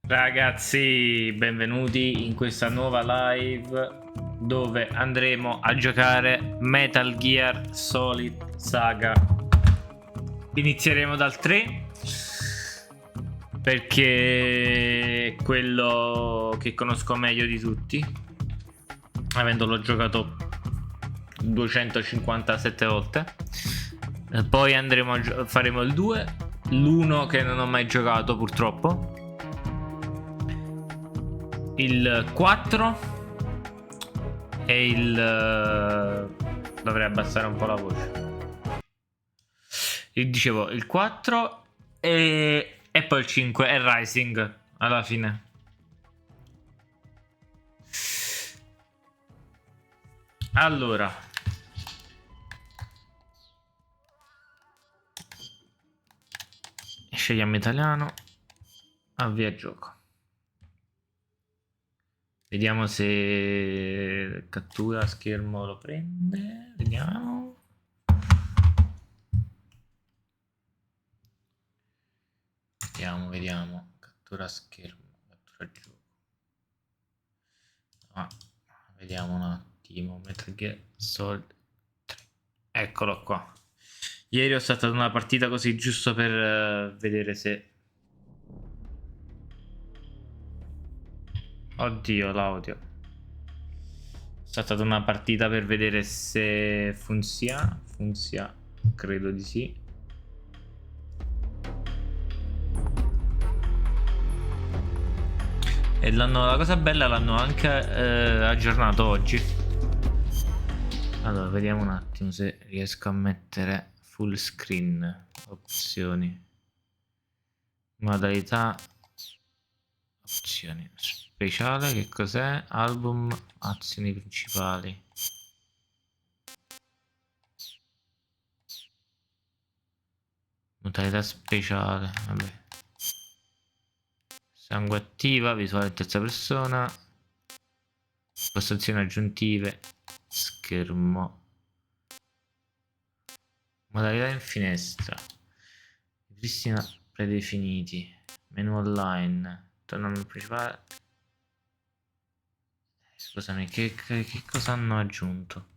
Ragazzi, benvenuti in questa nuova live dove andremo a giocare Metal Gear Solid Saga. Inizieremo dal 3 perché è quello che conosco meglio di tutti, avendolo giocato 257 volte. Poi andremo faremo il 2, l'1 che non ho mai giocato purtroppo, il 4 e il dovrei abbassare un po' la voce. Dicevo il 4 e poi il 5 è Rising alla fine. Allora, scegliamo italiano, avvia gioco. Vediamo se cattura schermo lo prende. Vediamo. Vediamo. Cattura schermo, cattura gioco. Vediamo un attimo. Metal Gear Solid 3. Eccolo qua. Ieri ho saltato una partita così giusto per vedere se... Oddio, l'audio. Ho saltato una partita per vedere se funziona. Funziona, credo di sì. E la cosa bella l'hanno anche aggiornato oggi. Allora, vediamo un attimo se riesco a mettere full screen. Opzioni. Modalità. Opzioni. Speciale, che cos'è? Album, azioni principali. Modalità speciale, vabbè. Sangue attiva, visuale in terza persona. Postazioni aggiuntive. Schermo. Modalità in finestra. Ripristina predefiniti. Menu online. Torna al menu principale. Scusami, che cosa hanno aggiunto?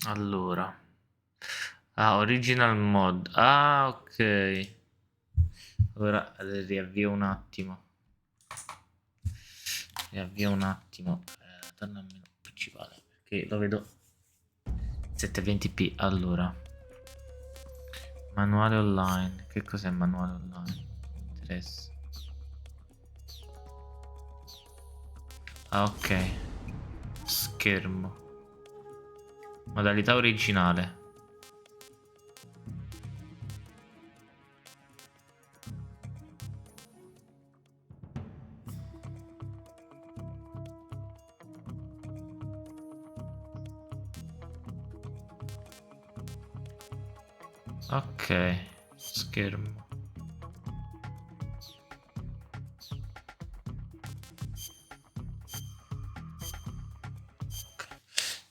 Allora. Original mod. Ok. Ora riavvio un attimo. Torna al menu principale perché lo vedo 720p. Allora, manuale online. Che cos'è manuale online? Interessa. Ok. Schermo. Modalità originale. Ok, schermo.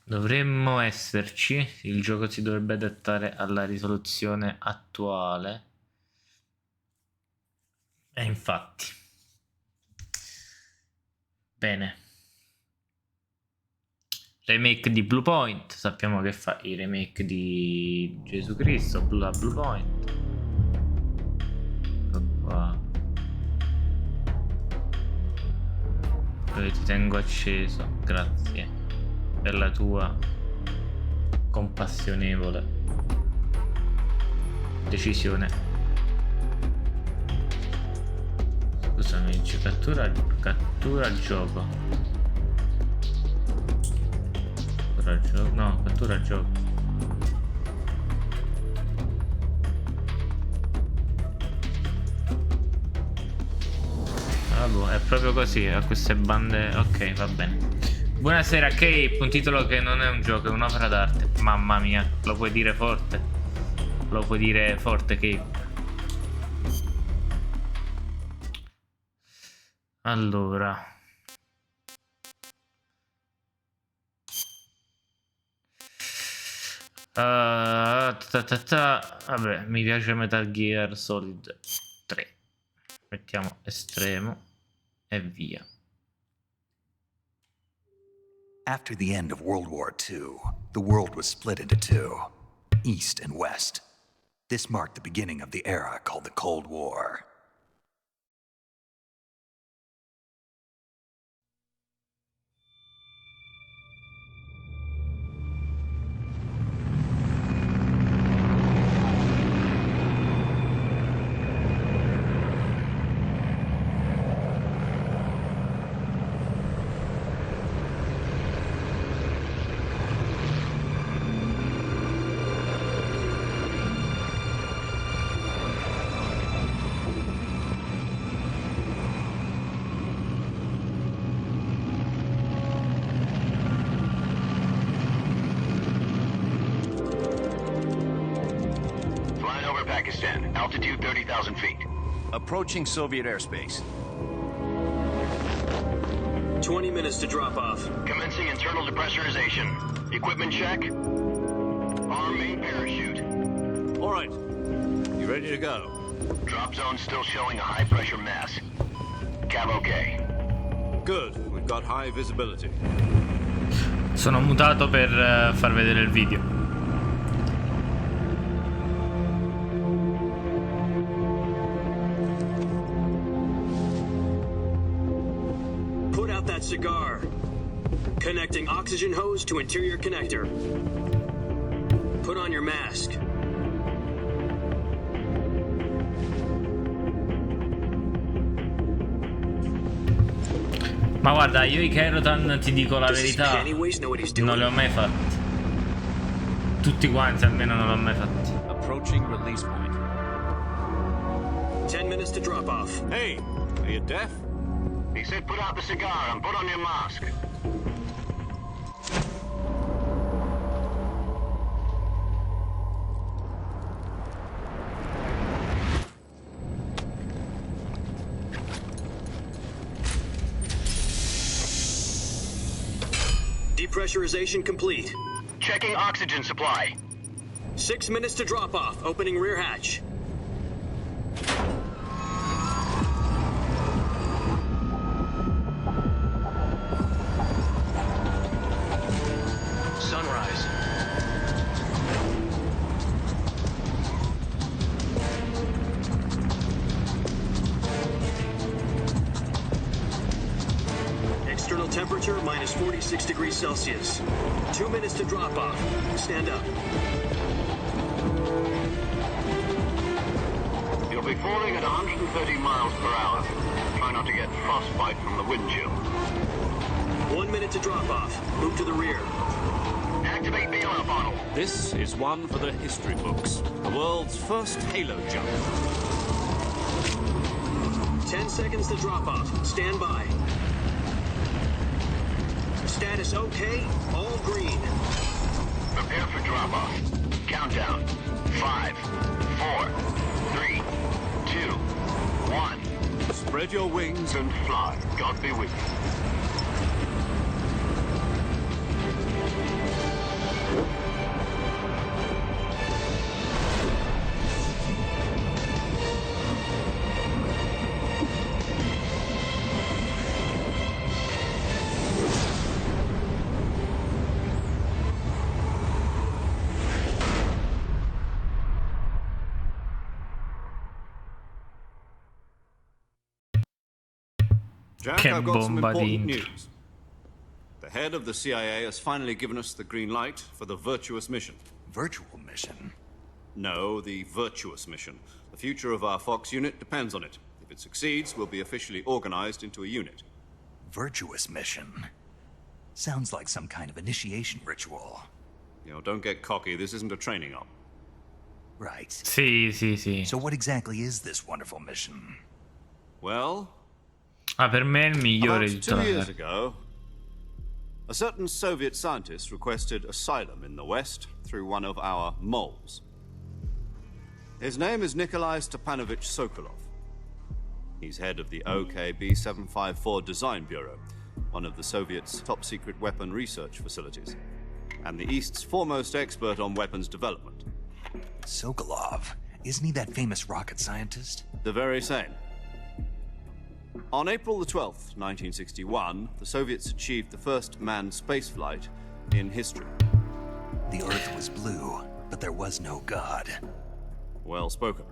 Dovremmo esserci. Il gioco si dovrebbe adattare alla risoluzione attuale. E infatti. Bene. Remake di Blue Point. Sappiamo che fa i remake di Gesù Cristo. Blue Point. Ecco qua. Dove ti tengo acceso. Grazie per la tua compassionevole decisione. Scusami, cattura gioco. No, cattura gioco. Ah, boh, è proprio così, a queste bande. Ok, va bene. Buonasera Cape, un titolo che non è un gioco, è un'opera d'arte. Mamma mia, lo puoi dire forte. Lo puoi dire forte Cape. Allora, Vabbè, mi piace Metal Gear Solid 3. Mettiamo estremo e via. After the end of World War II, the world was split into two, East and West. This marked the beginning of the era called the Cold War. Altitude 30,000 feet. Approaching Soviet airspace. 20 minutes to drop off. Commencing internal depressurization. Equipment check. Arm main parachute. All right. You ready to go? Drop zone still showing a high pressure mass. Cav okay. Good. We've got high visibility. Sono mutato per far vedere il video. Cigar. Connecting oxygen hose to interior connector. Put on your mask. Ma guarda, io i Kerotan, ti dico la verità, non li ho mai fatti. Tutti quanti almeno non l'ho mai fatti. Approaching release point. 10 minutes to drop off. Hey, are you deaf? He said put out the cigar and put on your mask. Depressurization complete. Checking oxygen supply. 6 minutes to drop off. Opening rear hatch. Temperature minus 46 degrees Celsius. 2 minutes to drop off. Stand up. You'll be falling at 130 miles per hour. Try not to get frostbite from the wind chill. 1 minute to drop off. Move to the rear. Activate Viola bottle. This is one for the history books. The world's first halo jump. 10 seconds to drop off. Stand by. Status okay, all green. Prepare for drop-off. Countdown. 5, 4, 3, 2, 1. Spread your wings and fly. God be with you. Jack, I've got some important news. The head of the CIA has finally given us the green light for the virtuous mission. Virtual mission? No, the virtuous mission. The future of our Fox unit depends on it. If it succeeds, we'll be officially organized into a unit. Virtuous mission? Sounds like some kind of initiation ritual. You know, don't get cocky. This isn't a training op. Right. Sì. So what exactly is this wonderful mission? Well, per me è il migliore di about 2 years ago, a certain Soviet scientist requested asylum in the West through one of our moles. His name is Nikolai Stepanovich Sokolov. He's head of the OKB-754 Design Bureau, one of the Soviets' top-secret weapon research facilities, and the East's foremost expert on weapons development. Sokolov, isn't he that famous rocket scientist? The very same. On April the 12th, 1961, the Soviets achieved the first manned spaceflight in history. The Earth was blue, but there was no God. Well spoken.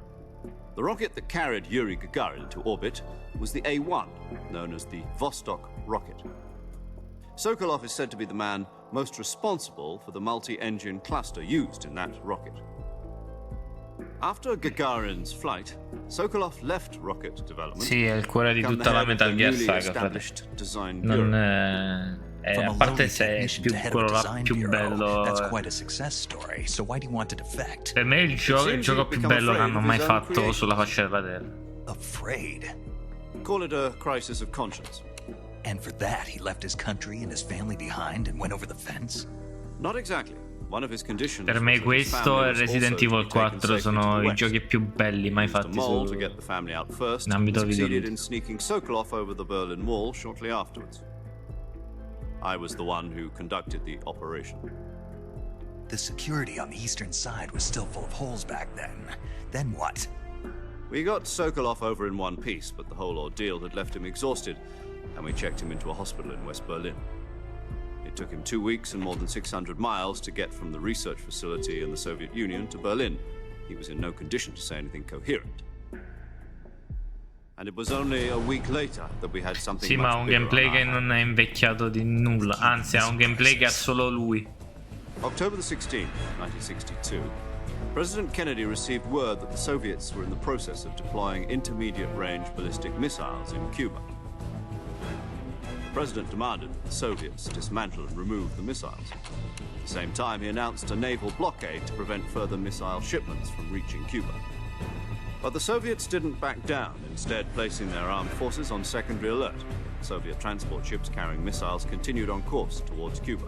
The rocket that carried Yuri Gagarin to orbit was the A-1, known as the Vostok rocket. Sokolov is said to be the man most responsible for the multi-engine cluster used in that rocket. After Gagarin's flight, Sokolov left rocket development. Sì, è il cuore di tutta la Metal Gear Saga, non a parte se è più quello là più bello. Per me il gioco più bello che hanno mai fatto sulla faccia della terra. Afraid. Call it a crisis of conscience. And for that he left his country and his family behind and went over the fence? Not exactly. One of his conditions. Per me questo e Resident Evil 4 sono i giochi più belli mai fatti in ambito videoludico. In sneaking Sokolov over the Berlin Wall shortly afterwards. I was the one who conducted the operation. The security on the eastern side was still full of holes back then. Then what? We got Sokolov over in one piece, but the whole ordeal had left him exhausted, and we checked him into a hospital in West Berlin. It took him 2 weeks and more than 600 miles to get from the research facility in the Soviet Union to Berlin. He was in no condition to say anything coherent. And it was only a week later that we had something. Sì, ma ha un gameplay che non è invecchiato di nulla, anzi ha un gameplay che ha solo lui. October the 16th, 1962, President Kennedy received word that the Soviets were in the process of deploying intermediate-range ballistic missiles in Cuba. The President demanded that the Soviets dismantle and remove the missiles. At the same time, he announced a naval blockade to prevent further missile shipments from reaching Cuba. But the Soviets didn't back down, instead placing their armed forces on secondary alert. Soviet transport ships carrying missiles continued on course towards Cuba.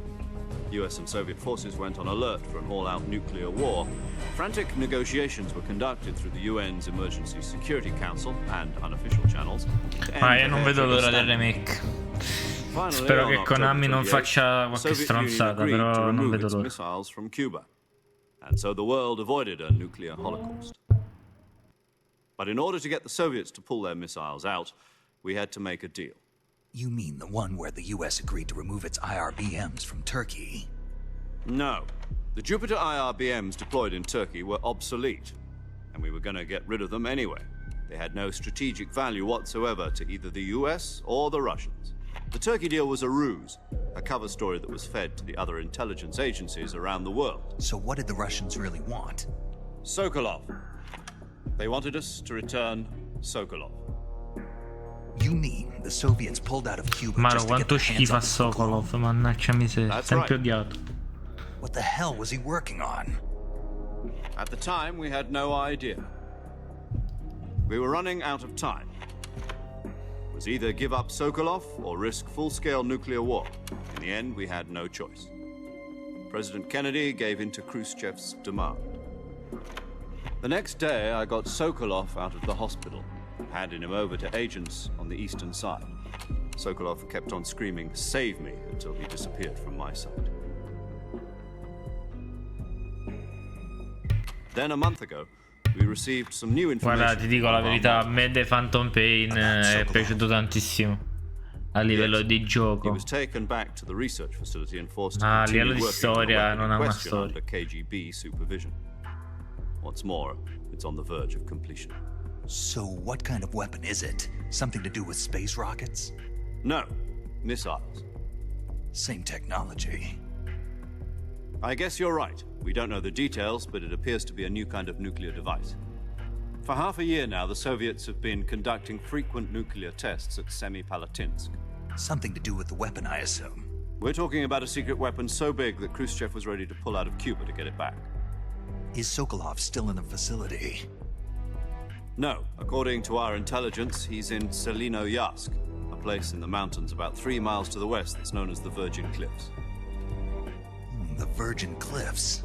US and Soviet forces went on alert for an all-out nuclear war. Frantic negotiations were conducted through the UN's Emergency Security Council and unofficial channels. Io non vedo l'ora del remake. Spero che Konami non faccia qualche stronzata, però non vedo l'ora. Missiles from Cuba. And so the world avoided a nuclear holocaust. But in order to get the Soviets to pull their missiles out, we had to make a deal. You mean the one where the US agreed to remove its IRBMs from Turkey? No. The Jupiter IRBMs deployed in Turkey were obsolete, and we were going to get rid of them anyway. They had no strategic value whatsoever to either the US or the Russians. The Turkey deal was a ruse, a cover story that was fed to the other intelligence agencies around the world. So what did the Russians really want? Sokolov. They wanted us to return Sokolov. You mean the Soviets pulled out of Cuba Maro, just to get quanto their hands schifo a on the Sokolov, mannaggia miseria, sempre odiato. What the hell was he working on? At the time, we had no idea. We were running out of time. It was either give up Sokolov or risk full-scale nuclear war. In the end, we had no choice. President Kennedy gave in to Khrushchev's demand. The next day, I got Sokolov out of the hospital, handing him over to agents on the eastern side. Sokolov kept on screaming, "Save me," until he disappeared from my sight. Then a month ago, we received some new information. Guarda, ti dico la verità, a me The Phantom Pain è piaciuto tantissimo a livello di gioco. Ma a livello di storia non ha una storia. KGB supervision. What's more, it's on the verge of completion. So what kind of weapon is it? Something to do with space rockets? No, missiles. Same technology. I guess you're right. We don't know the details, but it appears to be a new kind of nuclear device. For half a year now, the Soviets have been conducting frequent nuclear tests at Semipalatinsk. Something to do with the weapon, I assume. We're talking about a secret weapon so big that Khrushchev was ready to pull out of Cuba to get it back. Is Sokolov still in the facility? No. According to our intelligence, he's in Selinoyarsk, a place in the mountains about 3 miles to the west that's known as the Virgin Cliffs. The Virgin Cliffs.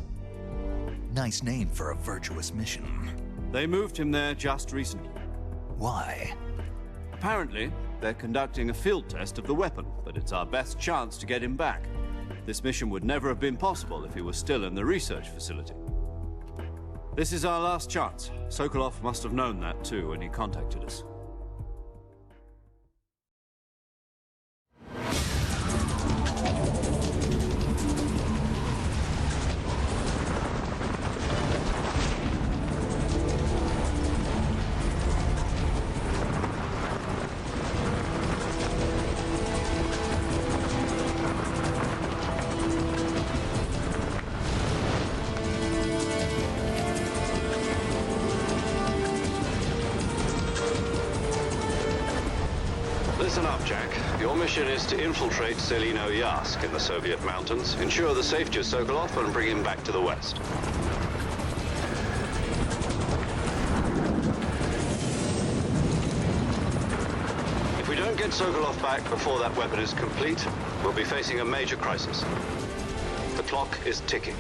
Nice name for a virtuous mission. They moved him there just recently. Why? Apparently, they're conducting a field test of the weapon, but it's our best chance to get him back. This mission would never have been possible if he was still in the research facility. This is our last chance. Sokolov must have known that too when he contacted us. Listen up, Jack. Your mission is to infiltrate Selino-Yask in the Soviet mountains, ensure the safety of Sokolov, and bring him back to the west. If we don't get Sokolov back before that weapon is complete, we'll be facing a major crisis. The clock is ticking.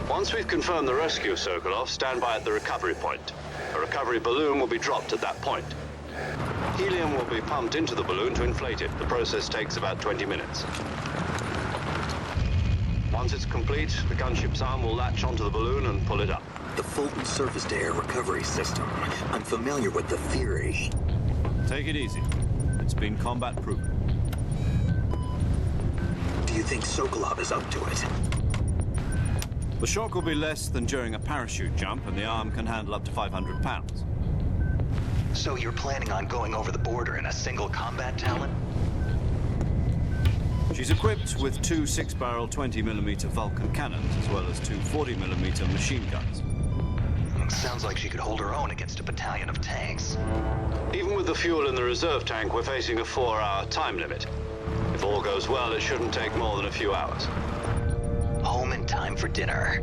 Once we've confirmed the rescue of Sokolov, stand by at the recovery point. A recovery balloon will be dropped at that point. Helium will be pumped into the balloon to inflate it. The process takes about 20 minutes. Once it's complete, the gunship's arm will latch onto the balloon and pull it up. The Fulton surface-to-air recovery system. I'm familiar with the theory. Take it easy. It's been combat-proven. Do you think Sokolov is up to it? The shock will be less than during a parachute jump, and the arm can handle up to 500 pounds. So you're planning on going over the border in a single combat talent? She's equipped with two 6-barrel 20mm Vulcan cannons, as well as two 40mm machine guns. Sounds like she could hold her own against a battalion of tanks. Even with the fuel in the reserve tank, we're facing a 4-hour time limit. If all goes well, it shouldn't take more than a few hours. Home in time for dinner.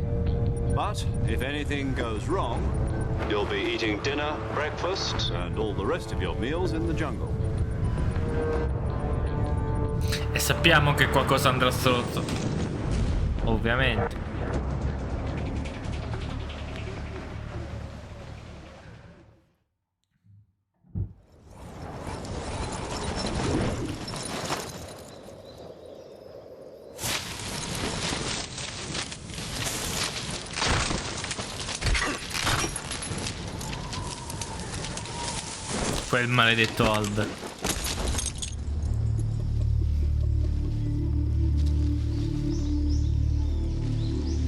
But if anything goes wrong, You'll be eating dinner, breakfast, and all the rest of your meals in the jungle. E sappiamo che qualcosa andrà storto. Ovviamente. Quel maledetto albero.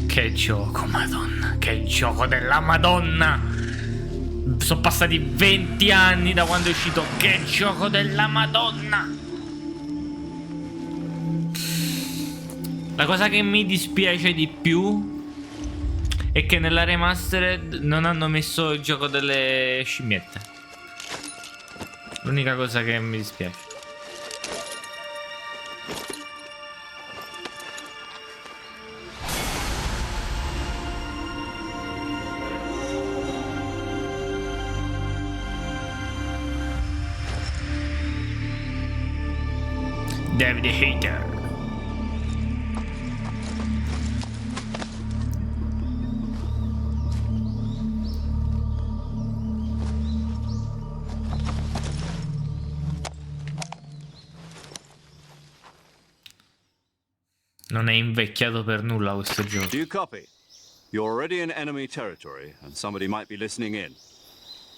Che gioco, madonna. Che gioco della madonna. Sono passati 20 anni da quando è uscito. Che gioco della madonna. La cosa che mi dispiace di più è che nella remastered non hanno messo il gioco delle scimmiette. L'unica cosa che mi dispiace. David Hater. Non è invecchiato per nulla questo gioco. Do you copy? You're already in enemy territory, and somebody might be listening in.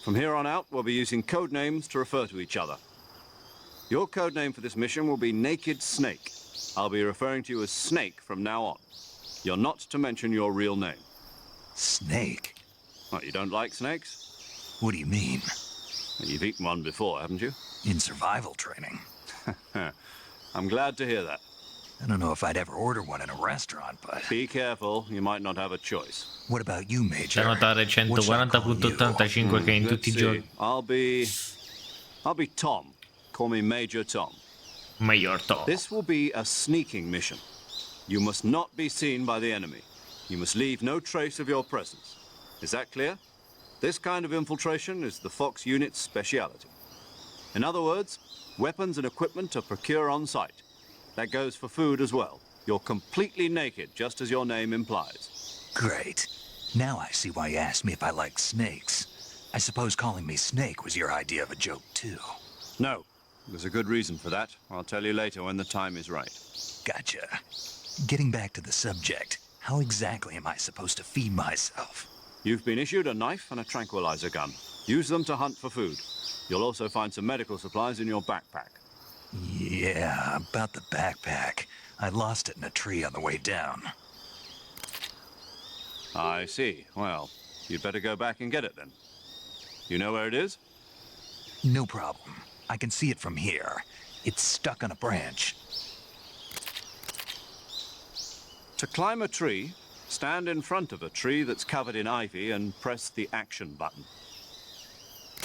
From here on out, we'll be using code names to refer to each other. Your code name for this mission will be Naked Snake. I'll be referring to you as Snake from now on. You're not to mention your real name. Snake? What, you don't like snakes? What do you mean? You've eaten one before, haven't you? In survival training. I'm glad to hear that. I don't know if I'd ever order one in a restaurant, but... Be careful, you might not have a choice. What about you, Major? Da notare 140.85 che è in tutti i giochi. I'll be Tom. Call me Major Tom. Major Tom. This will be a sneaking mission. You must not be seen by the enemy. You must leave no trace of your presence. Is that clear? This kind of infiltration is the Fox unit's speciality. In other words, weapons and equipment are procured on site. That goes for food as well. You're completely naked, just as your name implies. Great. Now I see why you asked me if I like snakes. I suppose calling me Snake was your idea of a joke, too. No, There's a good reason for that. I'll tell you later when the time is right. Gotcha. Getting back to the subject, how exactly am I supposed to feed myself? You've been issued a knife and a tranquilizer gun. Use them to hunt for food. You'll also find some medical supplies in your backpack. Yeah, about the backpack. I lost it in a tree on the way down. I see. Well, you'd better go back and get it then. You know where it is? No problem. I can see it from here. It's stuck on a branch. To climb a tree, stand in front of a tree that's covered in ivy and press the action button.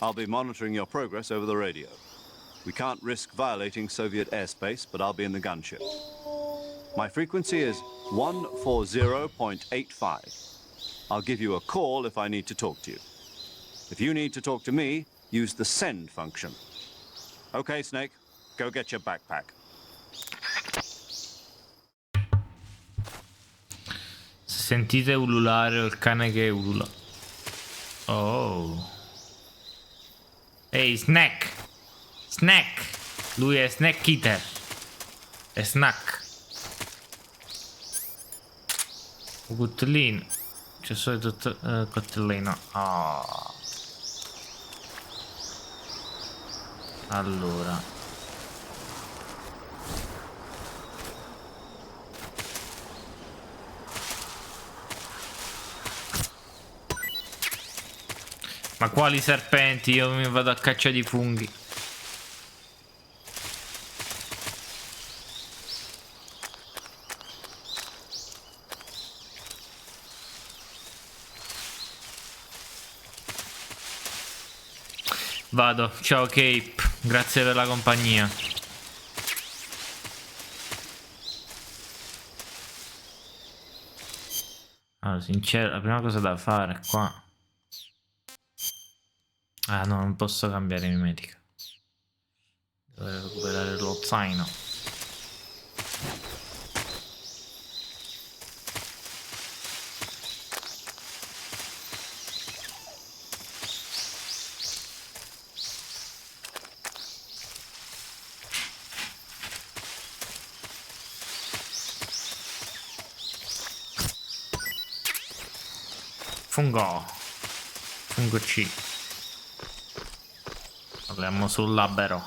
I'll be monitoring your progress over the radio. We can't risk violating Soviet airspace, but I'll be in the gunship. My frequency is 140.85. I'll give you a call if I need to talk to you. If you need to talk to me, use the send function. Okay, Snake, go get your backpack. Sentite ululare o il cane che ulula. Oh. Ehi, Snack! Snack! Lui è Snack Eater. È Snack. Un coltellino. C'è solo tutto coltellino. Oh. Allora. Ma quali serpenti? Io mi vado a caccia di funghi. Vado. Ciao Cape. Grazie per la compagnia. Allora, sincero, la prima cosa da fare qua. Ah no, non posso cambiare mimetica. Devo recuperare lo zaino. Fungo C. Parliamo sull'albero.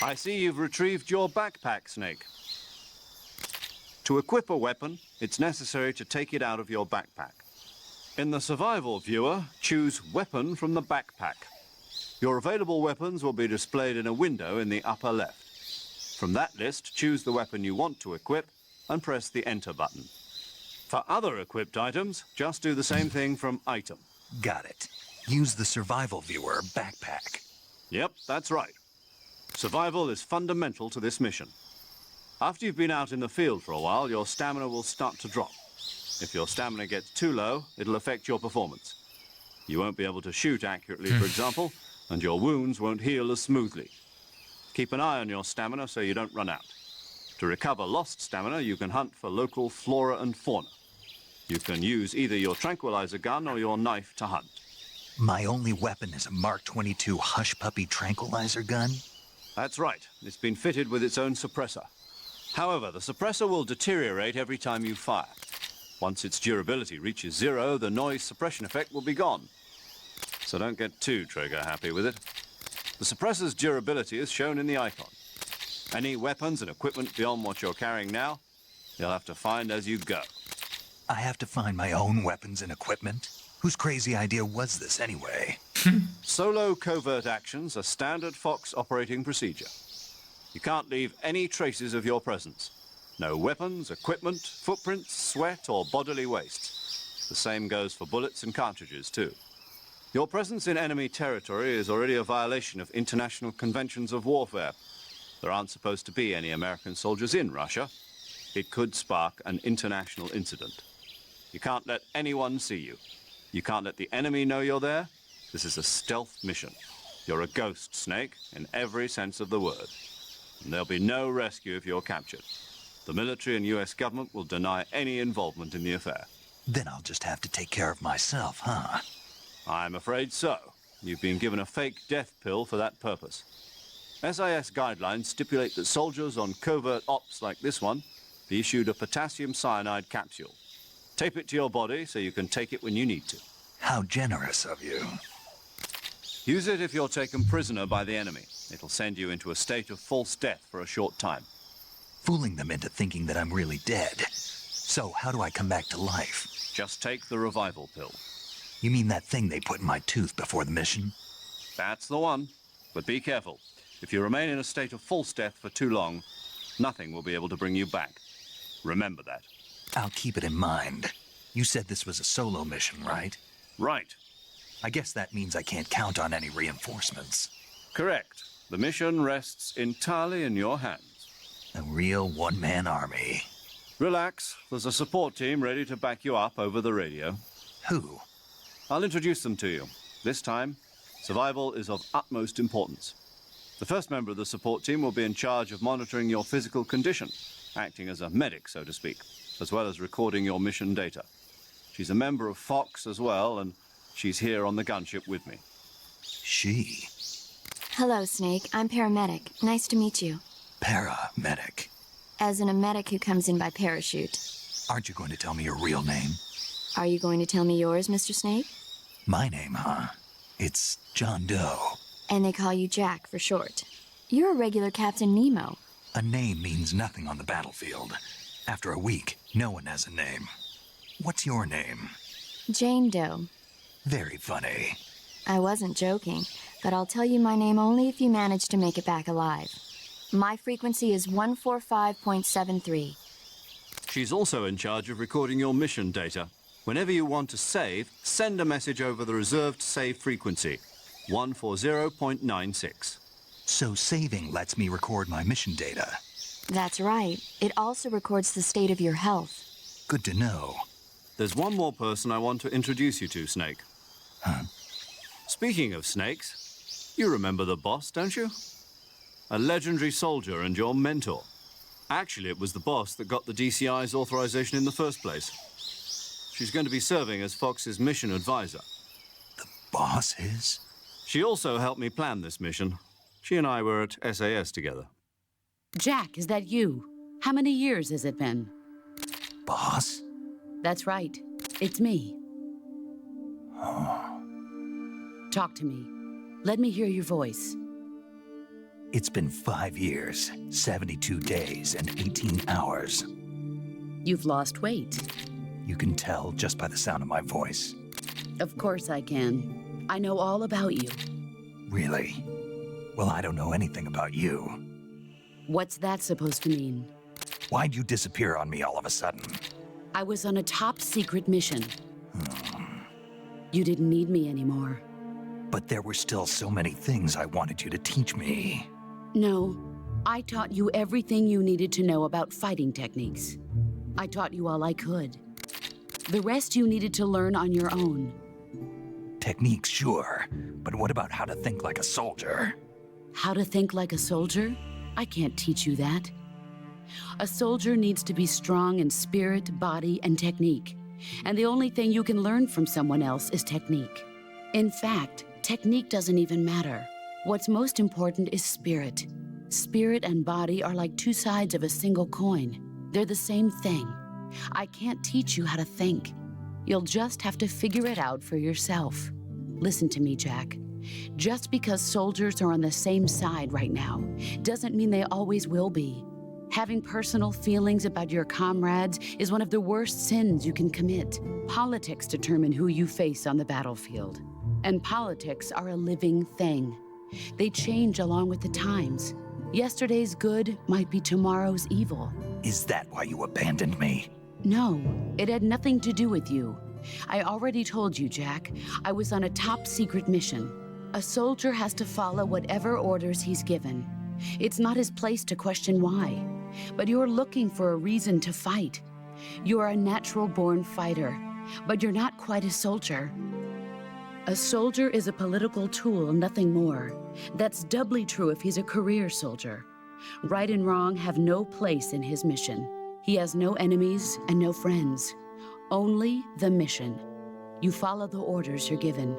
I see you've retrieved your backpack, Snake. To equip a weapon, it's necessary to take it out of your backpack. In the survival viewer, choose Weapon from the backpack. Your available weapons will be displayed in a window in the upper left. From that list, choose the weapon you want to equip and press the Enter button. For other equipped items, just do the same thing from Item. Got it. Use the survival viewer backpack. Yep, that's right. Survival is fundamental to this mission. After you've been out in the field for a while, your stamina will start to drop. If your stamina gets too low, it'll affect your performance. You won't be able to shoot accurately, for example, and your wounds won't heal as smoothly. Keep an eye on your stamina so you don't run out. To recover lost stamina, you can hunt for local flora and fauna. You can use either your tranquilizer gun or your knife to hunt. My only weapon is a Mark 22 Hush Puppy tranquilizer gun? That's right. It's been fitted with its own suppressor. However, the suppressor will deteriorate every time you fire. Once its durability reaches 0, the noise suppression effect will be gone. So don't get too trigger-happy with it. The suppressor's durability is shown in the icon. Any weapons and equipment beyond what you're carrying now, you'll have to find as you go. I have to find my own weapons and equipment? Whose crazy idea was this anyway? Solo covert actions are standard Fox operating procedure. You can't leave any traces of your presence. No weapons, equipment, footprints, sweat, or bodily waste. The same goes for bullets and cartridges, too. Your presence in enemy territory is already a violation of international conventions of warfare. There aren't supposed to be any American soldiers in Russia. It could spark an international incident. You can't let anyone see you. You can't let the enemy know you're there. This is a stealth mission. You're a ghost, Snake, in every sense of the word. And there'll be no rescue if you're captured. The military and US government will deny any involvement in the affair. Then I'll just have to take care of myself, huh? I'm afraid so. You've been given a fake death pill for that purpose. SIS guidelines stipulate that soldiers on covert ops like this one be issued a potassium cyanide capsule. Tape it to your body so you can take it when you need to. How generous of you. Use it if you're taken prisoner by the enemy. It'll send you into a state of false death for a short time. Fooling them into thinking that I'm really dead. So how do I come back to life? Just take the revival pill. You mean that thing they put in my tooth before the mission? That's the one. But be careful. If you remain in a state of false death for too long, nothing will be able to bring you back. Remember that. I'll keep it in mind. You said this was a solo mission, right? Right. I guess that means I can't count on any reinforcements. Correct. The mission rests entirely in your hands. A real one-man army. Relax. There's a support team ready to back you up over the radio. Who? I'll introduce them to you. This time, survival is of utmost importance. The first member of the support team will be in charge of monitoring your physical condition, acting as a medic, so to speak, as well as recording your mission data. She's a member of Fox as well, and she's here on the gunship with me. She? Hello, Snake. I'm paramedic. Nice to meet you. Paramedic. As in a medic who comes in by parachute. Aren't you going to tell me your real name? Are you going to tell me yours, Mr. Snake? My name, huh? It's John Doe. And they call you Jack for short. You're a regular Captain Nemo. A name means nothing on the battlefield. After a week, no one has a name. What's your name? Jane Doe. Very funny. I wasn't joking, but I'll tell you my name only if you manage to make it back alive. My frequency is 145.73. She's also in charge of recording your mission data. Whenever you want to save, send a message over the reserved save frequency, 140.96. So saving lets me record my mission data. That's right. It also records the state of your health. Good to know. There's one more person I want to introduce you to, Snake. Huh? Speaking of snakes, you remember the boss, don't you? A legendary soldier and your mentor. Actually, it was the boss that got the DCI's authorization in the first place. She's going to be serving as Fox's mission advisor. The boss is? She also helped me plan this mission. She and I were at SAS together. Jack, is that you? How many years has it been? Boss? That's right. It's me. Talk to me. Let me hear your voice. It's been 5 years, 72 days, and 18 hours. You've lost weight. You can tell just by the sound of my voice. Of course I can. I know all about you. Really? Well, I don't know anything about you. What's that supposed to mean? Why'd you disappear on me all of a sudden? I was on a top-secret mission. You didn't need me anymore. But there were still so many things I wanted you to teach me. No, I taught you everything you needed to know about fighting techniques. I taught you all I could. The rest you needed to learn on your own. Techniques, sure. But what about how to think like a soldier? How to think like a soldier? I can't teach you that. A soldier needs to be strong in spirit, body, and technique. And the only thing you can learn from someone else is technique. In fact, technique doesn't even matter. What's most important is spirit. Spirit and body are like two sides of a single coin. They're the same thing. I can't teach you how to think. You'll just have to figure it out for yourself. Listen to me, Jack. Just because soldiers are on the same side right now doesn't mean they always will be. Having personal feelings about your comrades is one of the worst sins you can commit. Politics determine who you face on the battlefield. And politics are a living thing. They change along with the times. Yesterday's good might be tomorrow's evil. Is that why you abandoned me? No, it had nothing to do with you. I already told you, Jack. I was on a top-secret mission. A soldier has to follow whatever orders he's given. It's not his place to question why. But you're looking for a reason to fight. You're a natural-born fighter, but you're not quite a soldier. A soldier is a political tool, nothing more. That's doubly true if he's a career soldier. Right and wrong have no place in his mission. He has no enemies and no friends. Only the mission. You follow the orders you're given.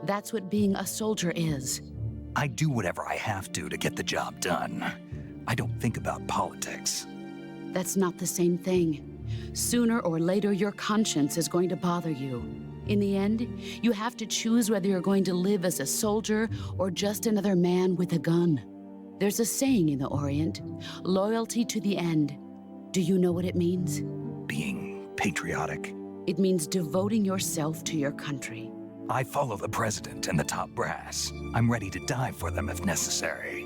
That's what being a soldier is. I do whatever I have to get the job done. I don't think about politics. That's not the same thing. Sooner or later, your conscience is going to bother you. In the end, you have to choose whether you're going to live as a soldier or just another man with a gun. There's a saying in the Orient, loyalty to the end. Do you know what it means? Being patriotic. It means devoting yourself to your country. I follow the president and the top brass. I'm ready to die for them if necessary.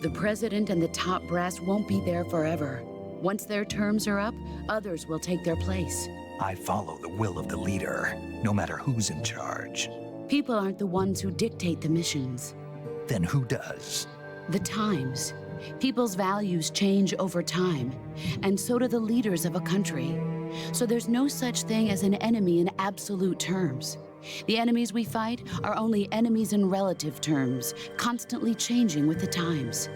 The president and the top brass won't be there forever. Once their terms are up, others will take their place. I follow the will of the leader, no matter who's in charge. People aren't the ones who dictate the missions. Then who does? The times. People's values change over time, and so do the leaders of a country. So there's no such thing as an enemy in absolute terms. The enemies we fight are only enemies in relative terms, constantly changing with the times.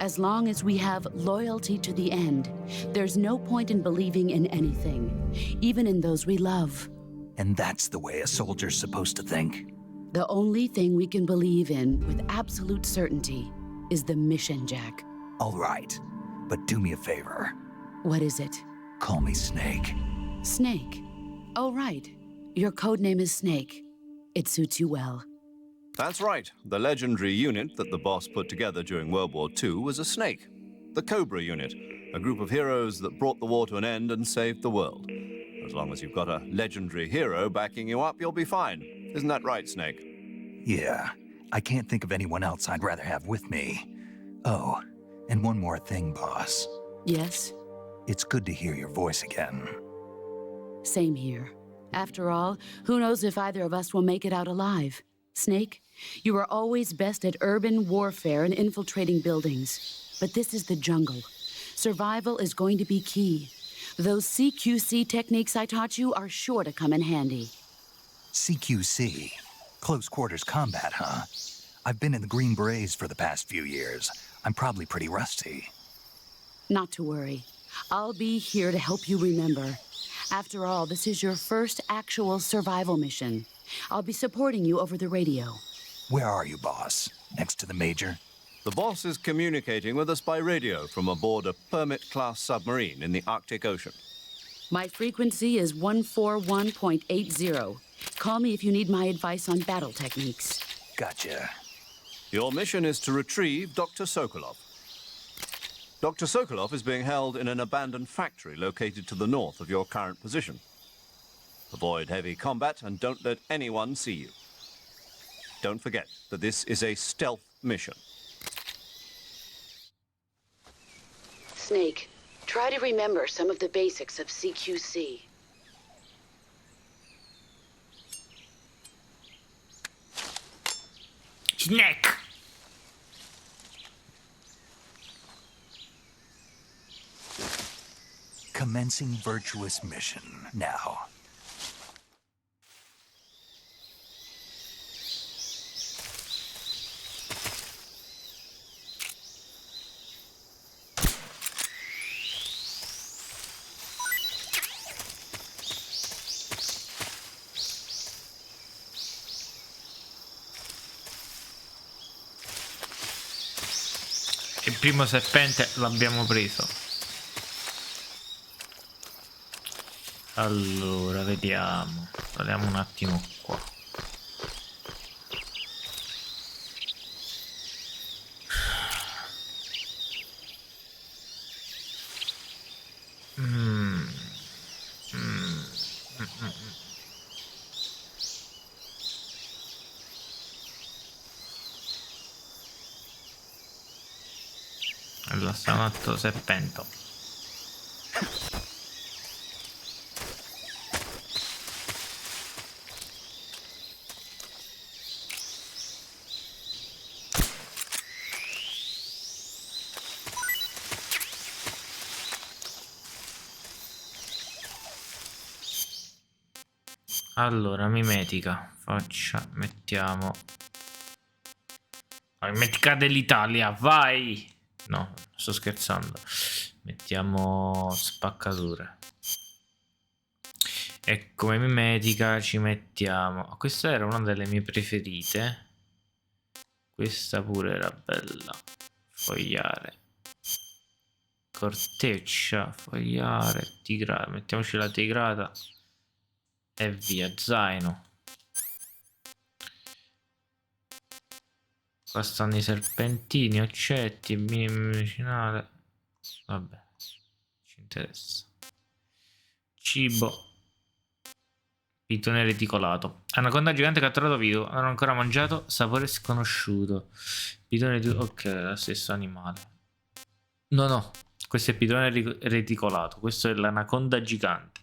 As long as we have loyalty to the end, there's no point in believing in anything, even in those we love. And that's the way a soldier's supposed to think? The only thing we can believe in with absolute certainty is the mission, Jack. All right, but do me a favor. What is it? Call me Snake. Snake? Oh, right. Your codename is Snake. It suits you well. That's right. The legendary unit that the boss put together during World War II was a snake. The Cobra unit, a group of heroes that brought the war to an end and saved the world. As long as you've got a legendary hero backing you up, you'll be fine. Isn't that right, Snake? Yeah, I can't think of anyone else I'd rather have with me. Oh, and one more thing, boss. Yes? It's good to hear your voice again. Same here. After all, who knows if either of us will make it out alive? Snake, you are always best at urban warfare and infiltrating buildings. But this is the jungle. Survival is going to be key. Those CQC techniques I taught you are sure to come in handy. CQC? Close quarters combat, huh? I've been in the Green Berets for the past few years. I'm probably pretty rusty. Not to worry. I'll be here to help you remember. After all, this is your first actual survival mission. I'll be supporting you over the radio. Where are you, boss? Next to the Major? The boss is communicating with us by radio from aboard a Permit-class submarine in the Arctic Ocean. My frequency is 141.80. Call me if you need my advice on battle techniques. Gotcha. Your mission is to retrieve Dr. Sokolov. Dr. Sokolov is being held in an abandoned factory located to the north of your current position. Avoid heavy combat and don't let anyone see you. Don't forget that this is a stealth mission. Snake, try to remember some of the basics of CQC. Snake! Commencing virtuous mission now. Il primo serpente l'abbiamo preso. Allora, vediamo. Vediamo un attimo qua. Allora, stamatto serpento. Allora, mimetica, mettiamo Dimentica dell'Italia, vai! No, sto scherzando. Mettiamo spaccature. E come mimetica ci mettiamo... Questa era una delle mie preferite. Questa pure era bella. Fogliare. Corteccia, fogliare, tigrata. Mettiamoci la tigrata. E via, zaino. Qua stanno i serpentini, occetti, minimo medicinale. Vabbè, ci interessa. Cibo. Pitone reticolato. Anaconda gigante catturato vivo. Non ho ancora mangiato. Sapore sconosciuto. Pitone ok, lo stesso animale. No. Questo è pitone reticolato. Questo è l'anaconda gigante.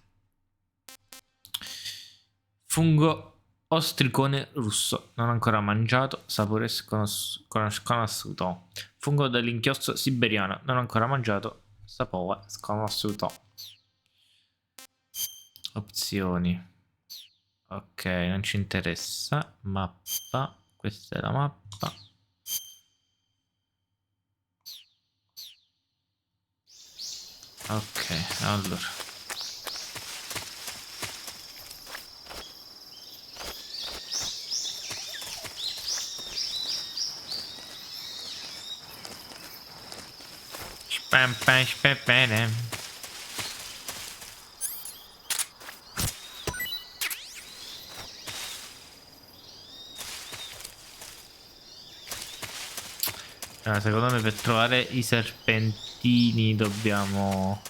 Fungo ostricone russo. Non ho ancora mangiato. Sapore sconosciuto. Fungo dell'inchiostro siberiano. Non ho ancora mangiato. Sapore sconosciuto. Opzioni. Ok, non ci interessa. Mappa. Questa è la mappa. Ok, allora. Secondo me per trovare i serpentini dobbiamo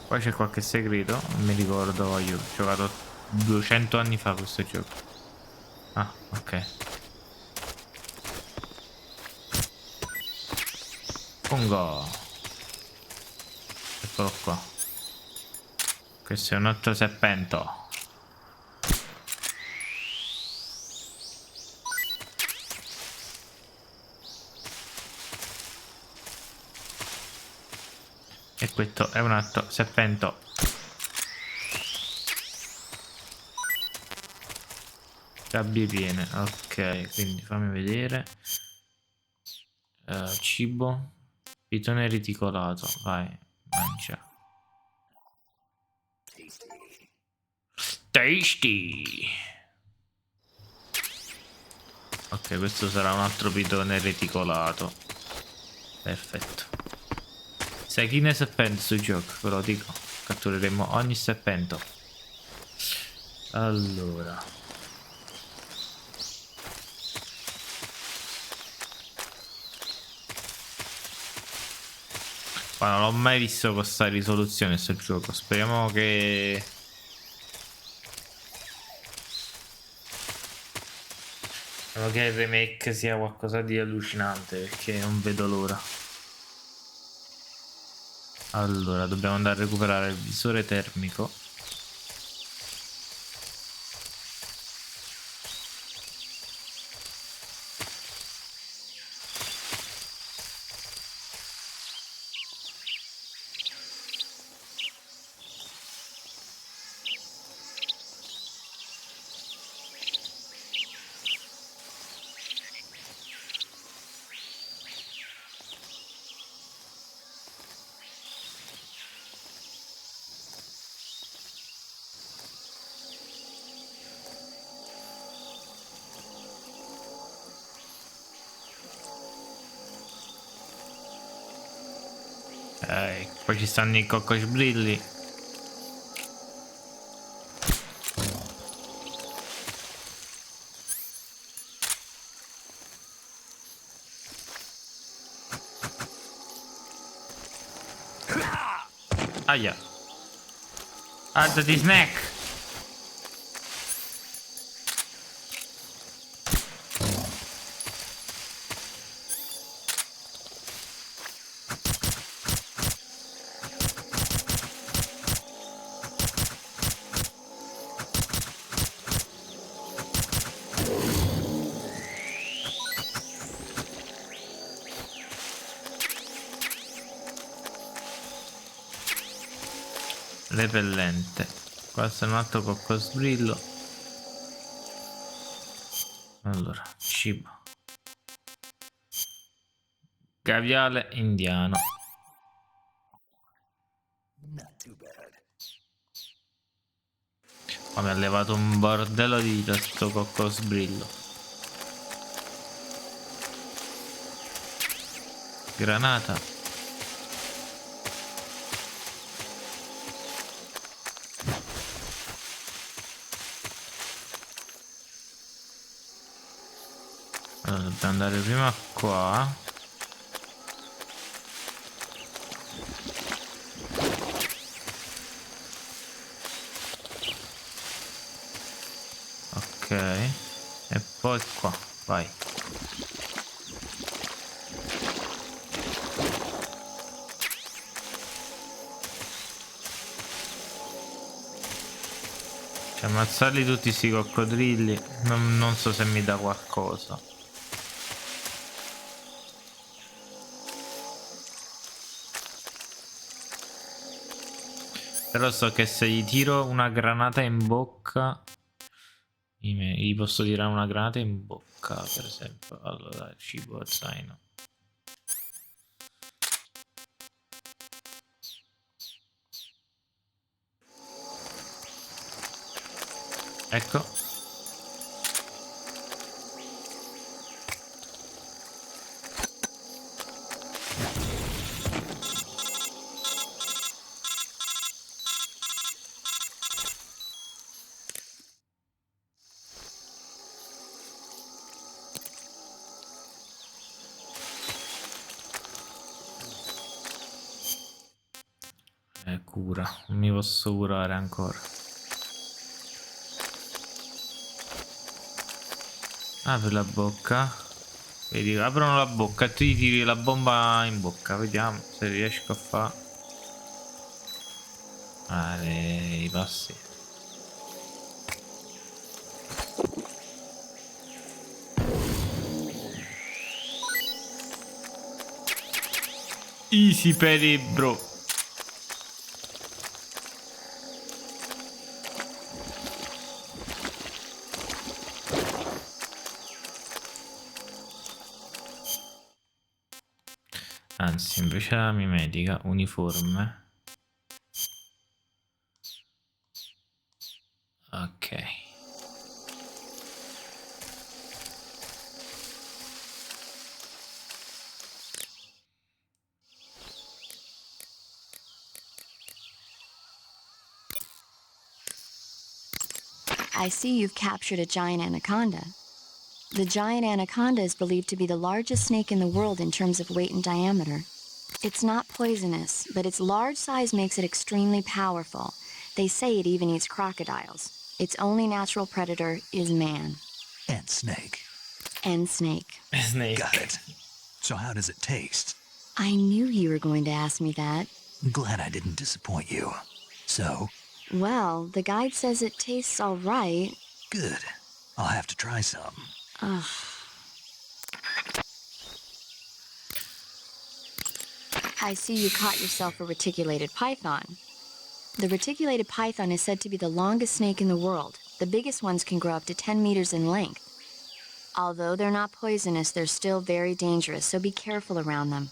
qua c'è qualche segreto, non mi ricordo, io ho giocato 200 anni fa questo gioco. Ah, ok. Fungo. Eccolo qua. Questo è un altro serpento. E questo è un altro serpento. Gabbie piene. Ok, quindi fammi vedere. Cibo. Pitone reticolato. Vai, mangia. Tasty. Ok, questo sarà un altro pitone reticolato. Perfetto. Sai chi ne serpente sul gioco? Ve lo dico. Cattureremo ogni serpento. Allora. Ma non l'ho mai visto con sta risoluzione sto gioco. Speriamo che... Speriamo che il remake sia qualcosa di allucinante, perché non vedo l'ora. Allora, dobbiamo andare a recuperare il visore termico. Poi ci stanno i coccosbrilli. Aia. Alzati, snack. Repellente. Questo è un altro coccosbrillo. Allora, cibo. Caviale indiano. Ma mi ha levato un bordello di vita sto coccosbrillo. Granata. Allora, dobbiamo andare prima qua. Ok. E poi qua, vai. Cioè, ammazzarli tutti sti coccodrilli non so se mi dà qualcosa. Però so che se gli tiro una granata in bocca, gli posso tirare una granata in bocca, per esempio. Allora, cibo, zaino. Ecco. Cura, non mi posso curare ancora. Apri la bocca. Vedi, aprono la bocca e tu gli tiri la bomba in bocca. Vediamo se riesco a fare. I passi. Easy per i bro. Anzi, invece la mimetica, uniforme. Ok. I see you've captured a giant anaconda. The giant anaconda is believed to be the largest snake in the world in terms of weight and diameter. It's not poisonous, but its large size makes it extremely powerful. They say it even eats crocodiles. Its only natural predator is man. And snake. And snake. Snake. Got it. So how does it taste? I knew you were going to ask me that. Glad I didn't disappoint you. So? Well, the guide says it tastes all right. Good. I'll have to try some. Ugh. I see you caught yourself a reticulated python. The reticulated python is said to be the longest snake in the world. The biggest ones can grow up to 10 meters in length. Although they're not poisonous, they're still very dangerous, so be careful around them.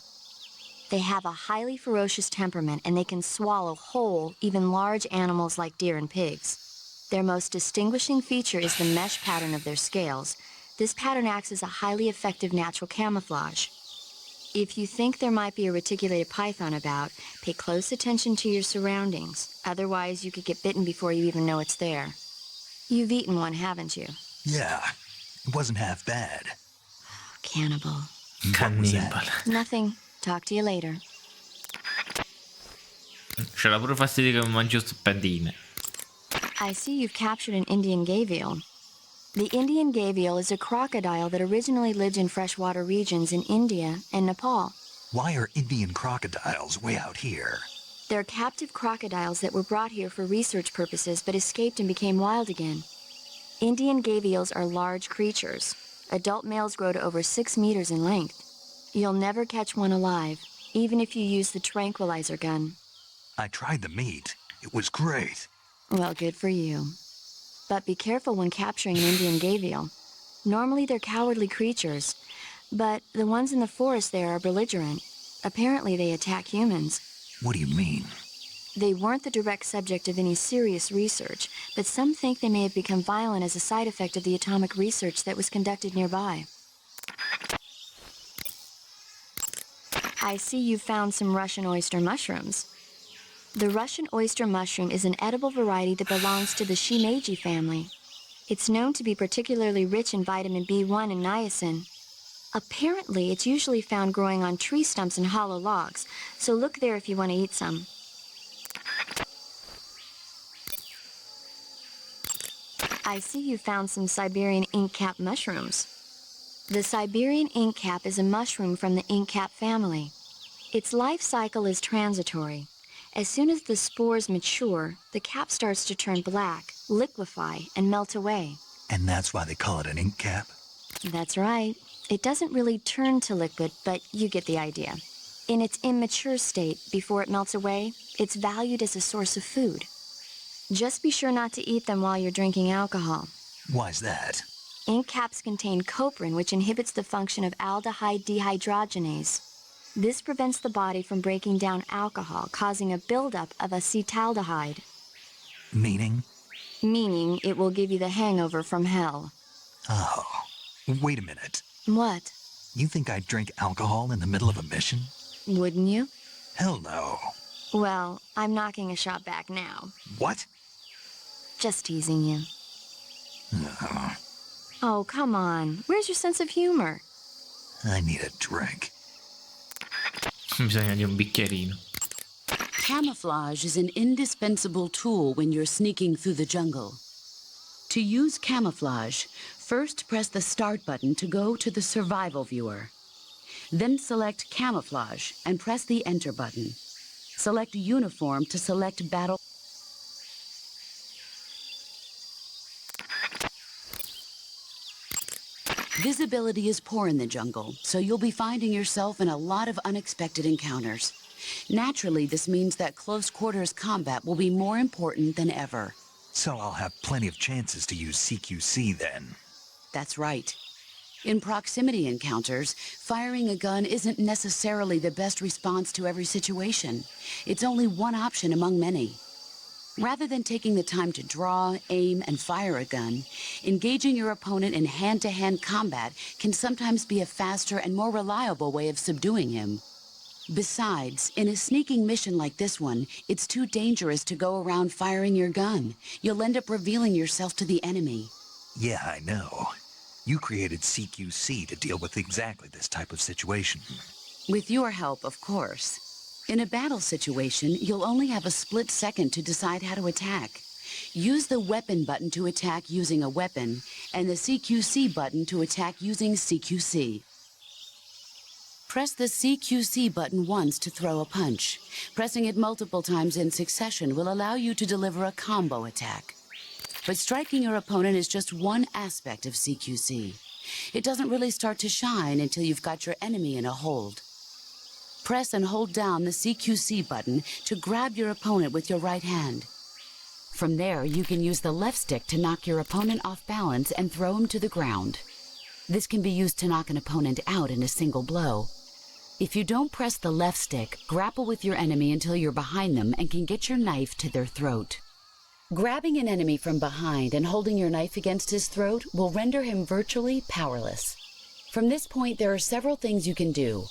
They have a highly ferocious temperament, and they can swallow whole, even large animals like deer and pigs. Their most distinguishing feature is the mesh pattern of their scales. This pattern acts as a highly effective natural camouflage. If you think there might be a reticulated python about, pay close attention to your surroundings. Otherwise, you could get bitten before you even know it's there. You've eaten one, haven't you? Yeah. It wasn't half bad. Cannibal. What was that? Nothing. Talk to you later. C'era pure fastidio che mi mangio stuppendine. I see you've captured an Indian gavial. The Indian gavial is a crocodile that originally lived in freshwater regions in India and Nepal. Why are Indian crocodiles way out here? They're captive crocodiles that were brought here for research purposes but escaped and became wild again. Indian gavials are large creatures. Adult males grow to over 6 meters in length. You'll never catch one alive, even if you use the tranquilizer gun. I tried the meat. It was great. Well, good for you. But be careful when capturing an Indian gavial. Normally they're cowardly creatures, but the ones in the forest there are belligerent. Apparently they attack humans. What do you mean? They weren't the direct subject of any serious research, but some think they may have become violent as a side effect of the atomic research that was conducted nearby. I see you found some Russian oyster mushrooms. The Russian oyster mushroom is an edible variety that belongs to the shimeji family. It's known to be particularly rich in vitamin B1 and niacin. Apparently, it's usually found growing on tree stumps and hollow logs, so look there if you want to eat some. I see you found some Siberian inkcap mushrooms. The Siberian inkcap is a mushroom from the inkcap family. Its life cycle is transitory. As soon as the spores mature, the cap starts to turn black, liquefy, and melt away. And that's why they call it an ink cap? That's right. It doesn't really turn to liquid, but you get the idea. In its immature state, before it melts away, it's valued as a source of food. Just be sure not to eat them while you're drinking alcohol. Why's that? Ink caps contain coprin, which inhibits the function of aldehyde dehydrogenase. This prevents the body from breaking down alcohol, causing a buildup of acetaldehyde. Meaning? Meaning it will give you the hangover from hell. Oh, wait a minute. What? You think I'd drink alcohol in the middle of a mission? Wouldn't you? Hell no. Well, I'm knocking a shot back now. What? Just teasing you. No. Oh, come on. Where's your sense of humor? I need a drink. Bisogna di un bicchierino. Camouflage is an indispensable tool when you're sneaking through the jungle. To use camouflage, first press the Start button to go to the Survival viewer. Then select Camouflage and press the Enter button. Select Uniform to select Battle. Visibility is poor in the jungle, so you'll be finding yourself in a lot of unexpected encounters. Naturally, this means that close quarters combat will be more important than ever. So I'll have plenty of chances to use CQC then. That's right. In proximity encounters, firing a gun isn't necessarily the best response to every situation. It's only one option among many. Rather than taking the time to draw, aim, and fire a gun, engaging your opponent in hand-to-hand combat can sometimes be a faster and more reliable way of subduing him. Besides, in a sneaking mission like this one, it's too dangerous to go around firing your gun. You'll end up revealing yourself to the enemy. Yeah, I know. You created CQC to deal with exactly this type of situation. With your help, of course. In a battle situation, you'll only have a split second to decide how to attack. Use the Weapon button to attack using a weapon, and the CQC button to attack using CQC. Press the CQC button once to throw a punch. Pressing it multiple times in succession will allow you to deliver a combo attack. But striking your opponent is just one aspect of CQC. It doesn't really start to shine until you've got your enemy in a hold. Press and hold down the CQC button to grab your opponent with your right hand. From there, you can use the left stick to knock your opponent off balance and throw him to the ground. This can be used to knock an opponent out in a single blow. If you don't press the left stick, grapple with your enemy until you're behind them and can get your knife to their throat. Grabbing an enemy from behind and holding your knife against his throat will render him virtually powerless. From this point, there are several things you can do.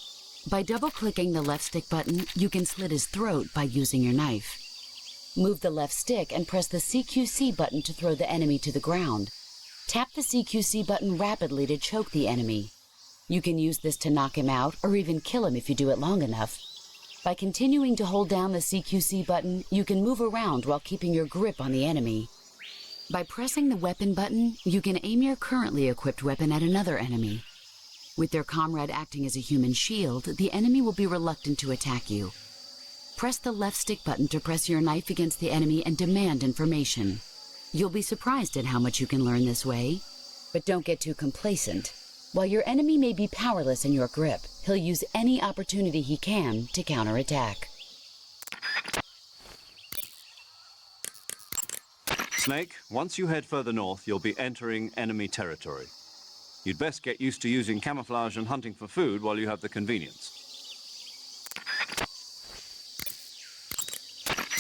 By double-clicking the left stick button, you can slit his throat by using your knife. Move the left stick and press the CQC button to throw the enemy to the ground. Tap the CQC button rapidly to choke the enemy. You can use this to knock him out or even kill him if you do it long enough. By continuing to hold down the CQC button, you can move around while keeping your grip on the enemy. By pressing the Weapon button, you can aim your currently equipped weapon at another enemy. With their comrade acting as a human shield, the enemy will be reluctant to attack you. Press the left stick button to press your knife against the enemy and demand information. You'll be surprised at how much you can learn this way. But don't get too complacent. While your enemy may be powerless in your grip, he'll use any opportunity he can to counterattack. Snake, once you head further north, you'll be entering enemy territory. You'd best get used to using camouflage and hunting for food while you have the convenience.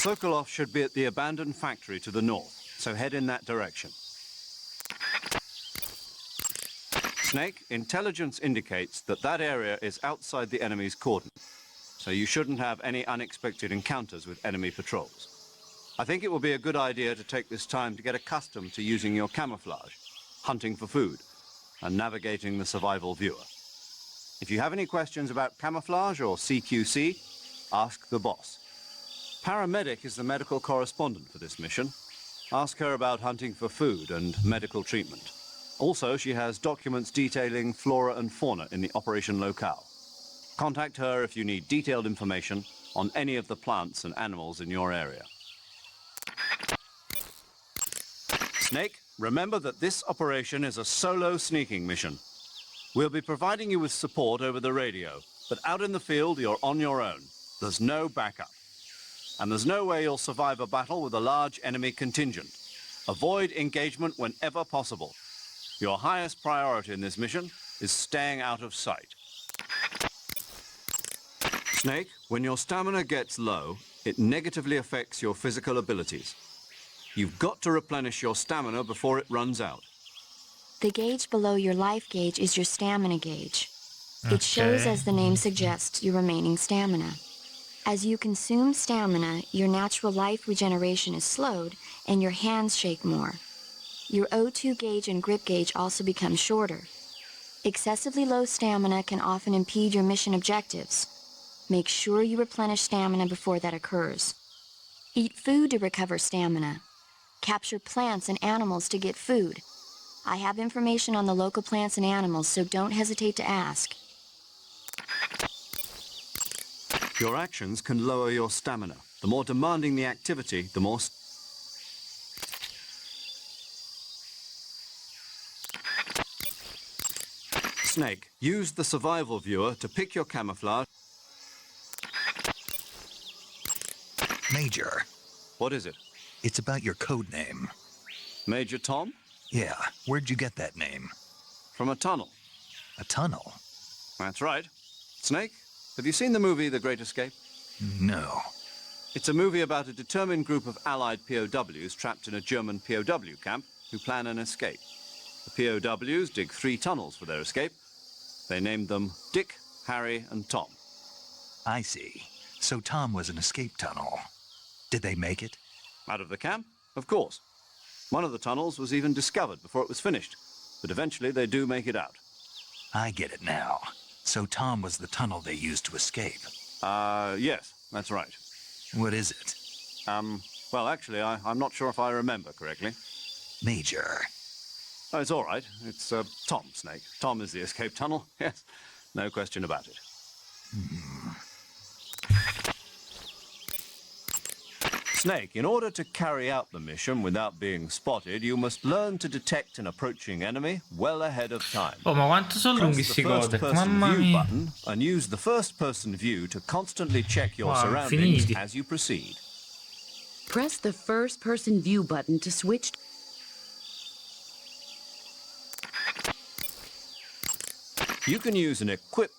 Sokolov should be at the abandoned factory to the north, so head in that direction. Snake, intelligence indicates that that area is outside the enemy's cordon, so you shouldn't have any unexpected encounters with enemy patrols. I think it will be a good idea to take this time to get accustomed to using your camouflage, hunting for food, and navigating the survival viewer. If you have any questions about camouflage or CQC, ask the boss. Paramedic is the medical correspondent for this mission. Ask her about hunting for food and medical treatment. Also, she has documents detailing flora and fauna in the operation locale. Contact her if you need detailed information on any of the plants and animals in your area. Snake, remember that this operation is a solo sneaking mission. We'll be providing you with support over the radio, but out in the field, you're on your own. There's no backup. And there's no way you'll survive a battle with a large enemy contingent. Avoid engagement whenever possible. Your highest priority in this mission is staying out of sight. Snake, when your stamina gets low, it negatively affects your physical abilities. You've got to replenish your stamina before it runs out. The gauge below your life gauge is your stamina gauge. It shows, as the name suggests, your remaining stamina. As you consume stamina, your natural life regeneration is slowed and your hands shake more. Your O2 gauge and grip gauge also become shorter. Excessively low stamina can often impede your mission objectives. Make sure you replenish stamina before that occurs. Eat food to recover stamina. Capture plants and animals to get food. I have information on the local plants and animals, so don't hesitate to ask. Your actions can lower your stamina. The more demanding the activity, the more... Snake, use the survival viewer to pick your camouflage. Major, What is it? it's about your code name. Major Tom? Yeah, where'd you get that name? From a tunnel. A tunnel? That's right. Snake, have you seen the movie The Great Escape? No. It's a movie about a determined group of Allied POWs trapped in a German POW camp who plan an escape. The POWs dig 3 tunnels for their escape. They named them Dick, Harry, and Tom. I see. So Tom was an escape tunnel. Did they make it? Out of the camp? Of course. One of the tunnels was even discovered before it was finished, but eventually they do make it out. I get it now. So Tom was the tunnel they used to escape. Yes, that's right. What is it? Well, actually, I'm not sure if I remember correctly. Major. Oh, it's all right. It's, Tom, Snake. Tom is the escape tunnel. Yes, no question about it. Snake, in order to carry out the mission without being spotted, you must learn to detect an approaching enemy well ahead of time. Oh, ma quanto sono lunghi Press sti the codec, first-person mamma view mia. button and use the first-person view to constantly check your Wow, surroundings finiti. as you proceed. Press the first-person view button to switch. You can use an equip...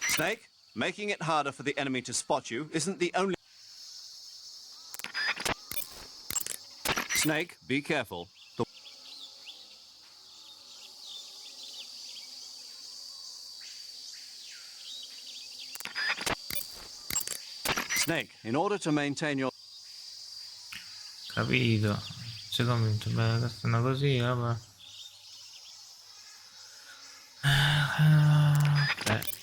Snake, making it harder for the enemy to spot you isn't the only... Snake, be careful. Snake, in order to maintain your... Capito. Sei convinto? Beh, questa è una così, vabbè. Ok.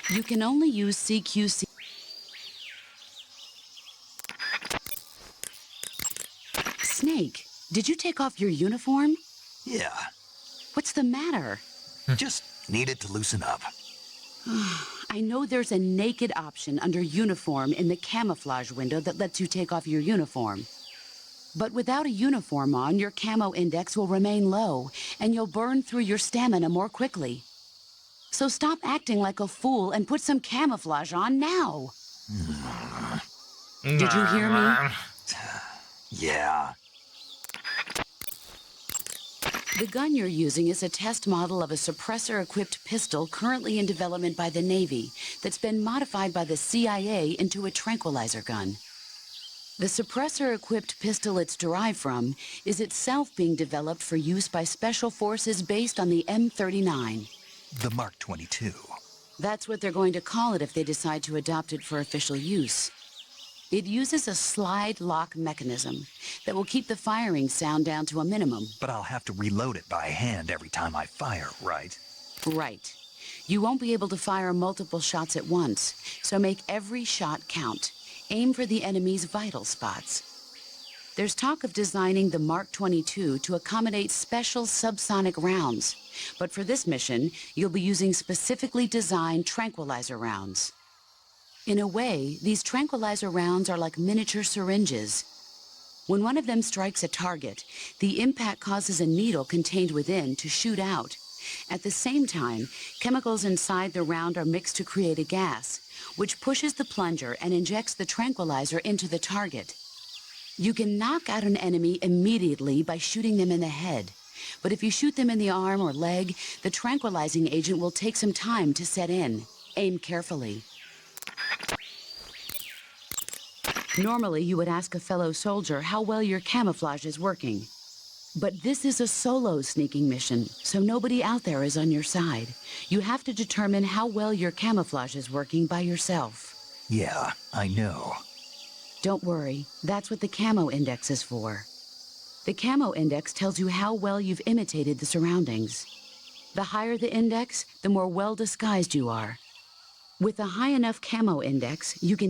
You can only use CQC. Snake, did you take off your uniform? Yeah, What's the matter? just needed to loosen up. I know there's a naked option under uniform in the camouflage window that lets you take off your uniform. But without a uniform on, your camo index will remain low, and you'll burn through your stamina more quickly. So stop acting like a fool and put some camouflage on now. Did you hear me? Yeah. The gun you're using is a test model of a suppressor-equipped pistol currently in development by the Navy that's been modified by the CIA into a tranquilizer gun. The suppressor-equipped pistol it's derived from is itself being developed for use by special forces based on the M39. The Mark 22. That's what they're going to call it if they decide to adopt it for official use. It uses a slide lock mechanism that will keep the firing sound down to a minimum. But I'll have to reload it by hand every time I fire, right? Right. You won't be able to fire multiple shots at once, so make every shot count. Aim for the enemy's vital spots. There's talk of designing the Mark 22 to accommodate special subsonic rounds, but for this mission, you'll be using specifically designed tranquilizer rounds. In a way, these tranquilizer rounds are like miniature syringes. When one of them strikes a target, the impact causes a needle contained within to shoot out. At the same time, chemicals inside the round are mixed to create a gas, which pushes the plunger and injects the tranquilizer into the target. You can knock out an enemy immediately by shooting them in the head, but if you shoot them in the arm or leg, the tranquilizing agent will take some time to set in. Aim carefully. Normally, you would ask a fellow soldier how well your camouflage is working. But this is a solo sneaking mission, so nobody out there is on your side. You have to determine how well your camouflage is working by yourself. Yeah, I know. Don't worry, that's what the camo index is for. The camo index tells you how well you've imitated the surroundings. The higher the index, the more well disguised you are. With a high enough camo index, you can...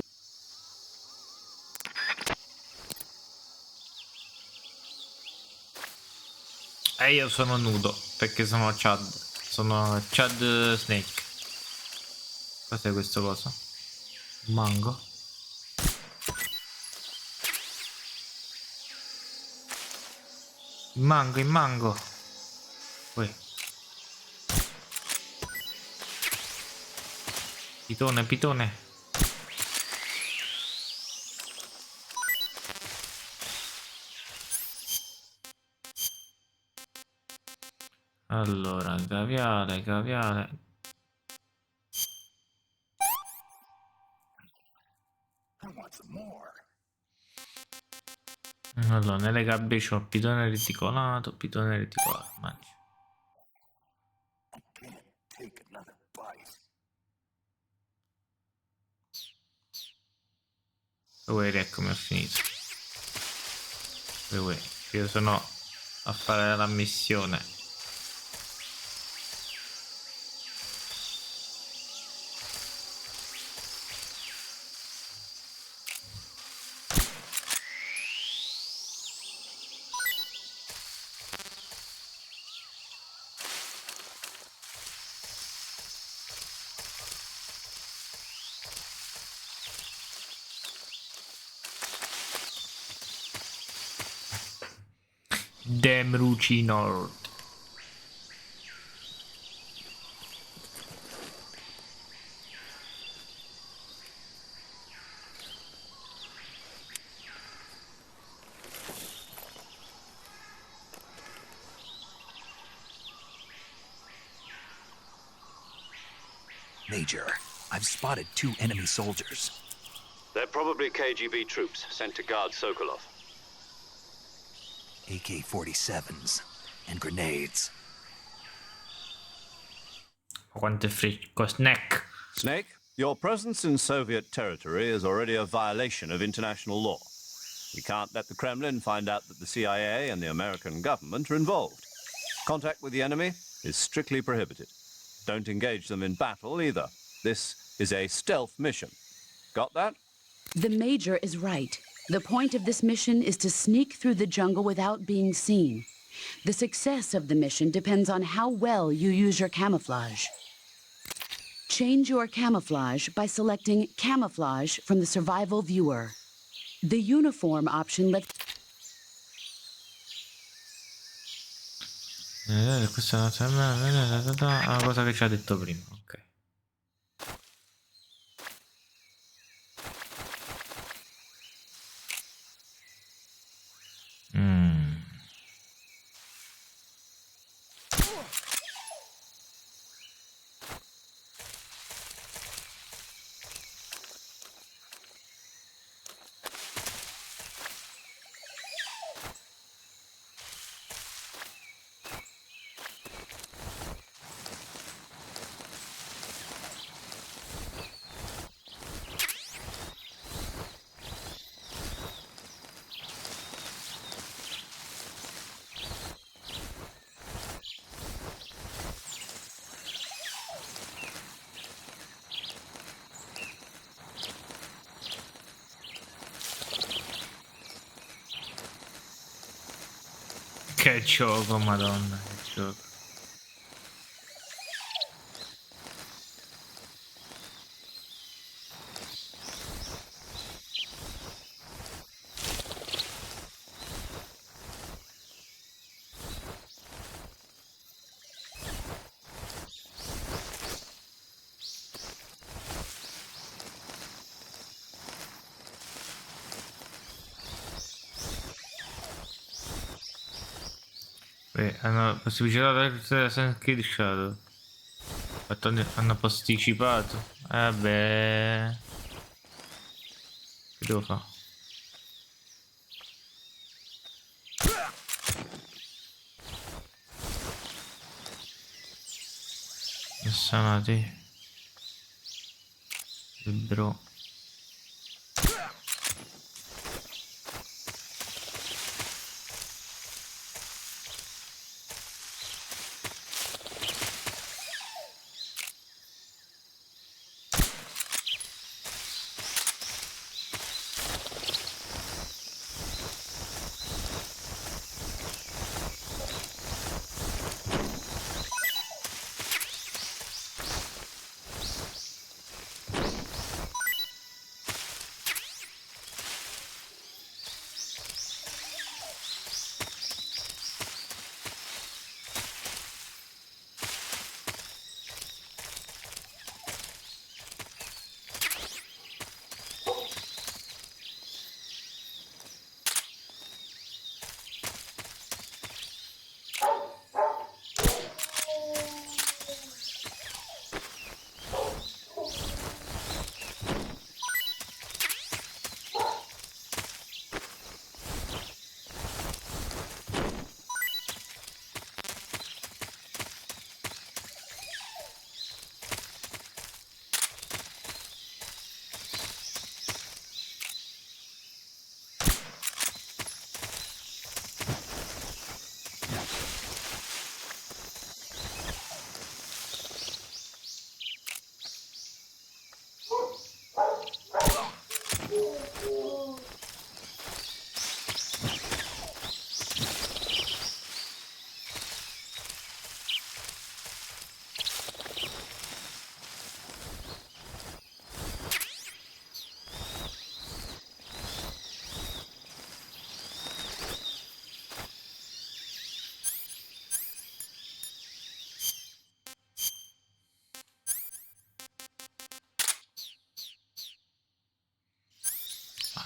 E io sono nudo perché sono Chad. Sono Chad Snake. Cos'è questo coso? Mango. Il mango. Poi. Pitone. Allora, caviale. Allora, nelle gabbie c'ho pitone reticolato, mangi. Eccomi, ho finito. Io sono a fare la missione. Demruci Nord. Major, I've spotted 2 enemy soldiers. They're probably KGB troops sent to guard Sokolov. AK-47s and grenades. Quante frecco, Snack. Snake, your presence in Soviet territory is already a violation of international law. We can't let the Kremlin find out that the CIA and the American government are involved. Contact with the enemy is strictly prohibited. Don't engage them in battle either. This is a stealth mission. Got that? The Major is right. The point of this mission is to sneak through the jungle without being seen. The success of the mission depends on how well you use your camouflage. Change your camouflage by selecting Camouflage from the Survival Viewer. The Uniform option lets... Questa è una cosa che ci ha detto prima, ok. Che gioco, madonna, che gioco. Hanno possibilità da Assassin's Shadow. Hanno posticipato. Vabbè. Che devo fare? Sanati. Libro.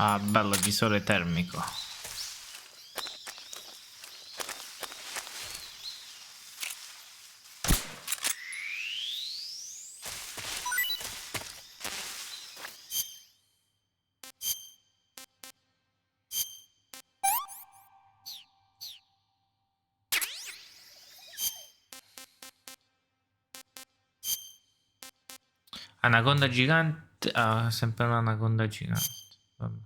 Ah, bello, visore termico. Anaconda gigante. Ah, sempre un'anaconda gigante. Vabbè.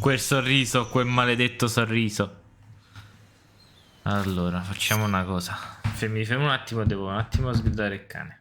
Quel sorriso, quel maledetto sorriso. Allora, facciamo una cosa. Mi fermo un attimo, devo un attimo sgridare il cane.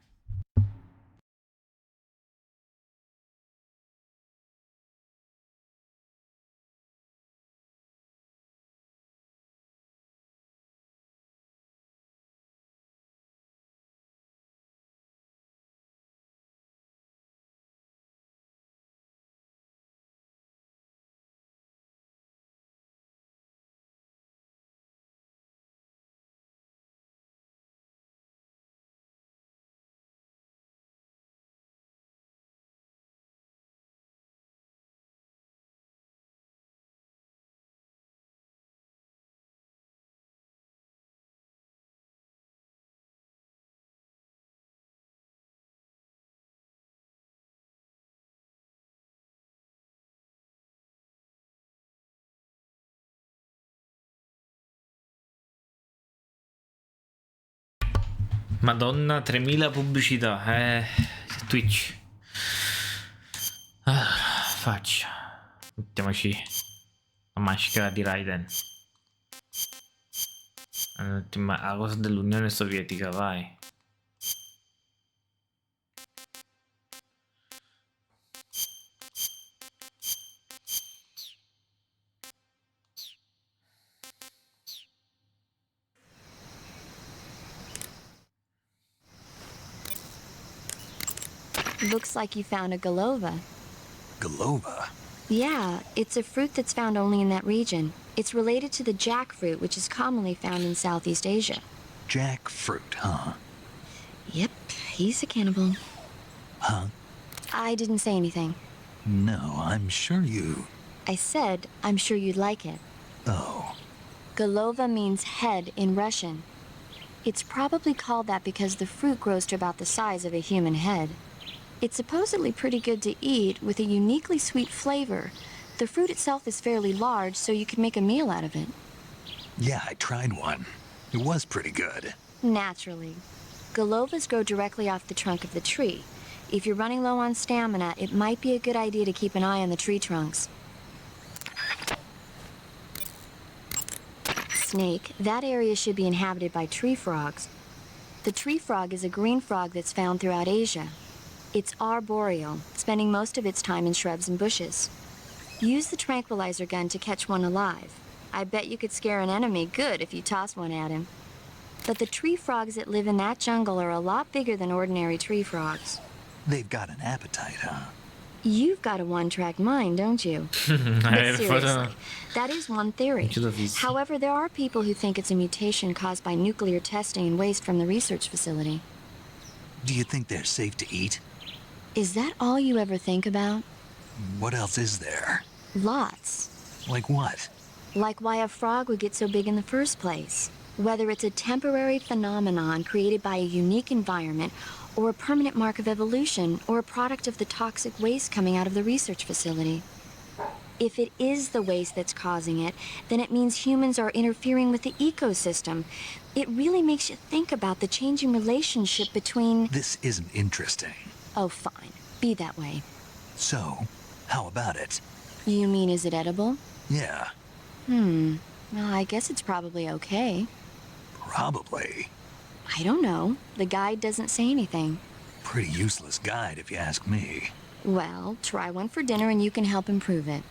Madonna, 3000 pubblicità. Twitch. Allora, faccia. Mettiamoci la maschera di Raiden. Ma la cosa dell'Unione Sovietica, vai. Looks like you found a Golova. Golova? Yeah, it's a fruit that's found only in that region. It's related to the jackfruit, which is commonly found in Southeast Asia. Jackfruit, huh? Yep, he's a cannibal. Huh? I didn't say anything. No, I'm sure you... I said, I'm sure you'd like it. Oh. Golova means head in Russian. It's probably called that because the fruit grows to about the size of a human head. It's supposedly pretty good to eat, with a uniquely sweet flavor. The fruit itself is fairly large, so you could make a meal out of it. Yeah, I tried one. It was pretty good. Naturally. Golovas grow directly off the trunk of the tree. If you're running low on stamina, it might be a good idea to keep an eye on the tree trunks. Snake, that area should be inhabited by tree frogs. The tree frog is a green frog that's found throughout Asia. It's arboreal, spending most of its time in shrubs and bushes. Use the tranquilizer gun to catch one alive. I bet you could scare an enemy good if you toss one at him. But the tree frogs that live in that jungle are a lot bigger than ordinary tree frogs. They've got an appetite, huh? You've got a one-track mind, don't you? But seriously, that is one theory. However, there are people who think it's a mutation caused by nuclear testing and waste from the research facility. Do you think they're safe to eat? Is that all you ever think about? What else is there? Lots. Like what? Like why a frog would get so big in the first place. Whether it's a temporary phenomenon created by a unique environment, or a permanent mark of evolution, or a product of the toxic waste coming out of the research facility. If it is the waste that's causing it, then it means humans are interfering with the ecosystem. It really makes you think about the changing relationship between... This isn't interesting. Oh, fine. Be that way. So, how about it? You mean, is it edible? Yeah. Well, I guess it's probably okay. Probably. I don't know. The guide doesn't say anything. Pretty useless guide, if you ask me. Well, try one for dinner and you can help improve it.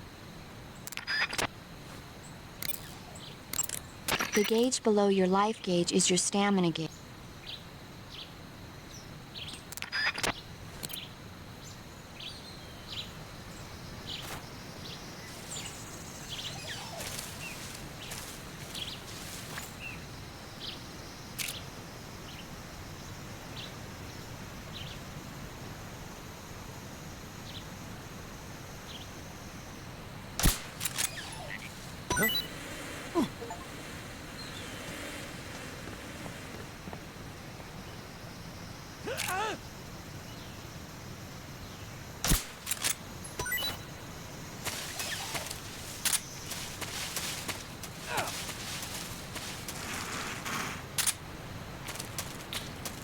The gauge below your life gauge is your stamina gauge.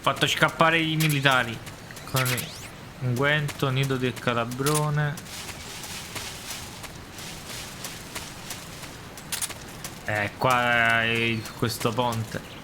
Fatto scappare i militari con unguento, nido del calabrone. Qua questo ponte.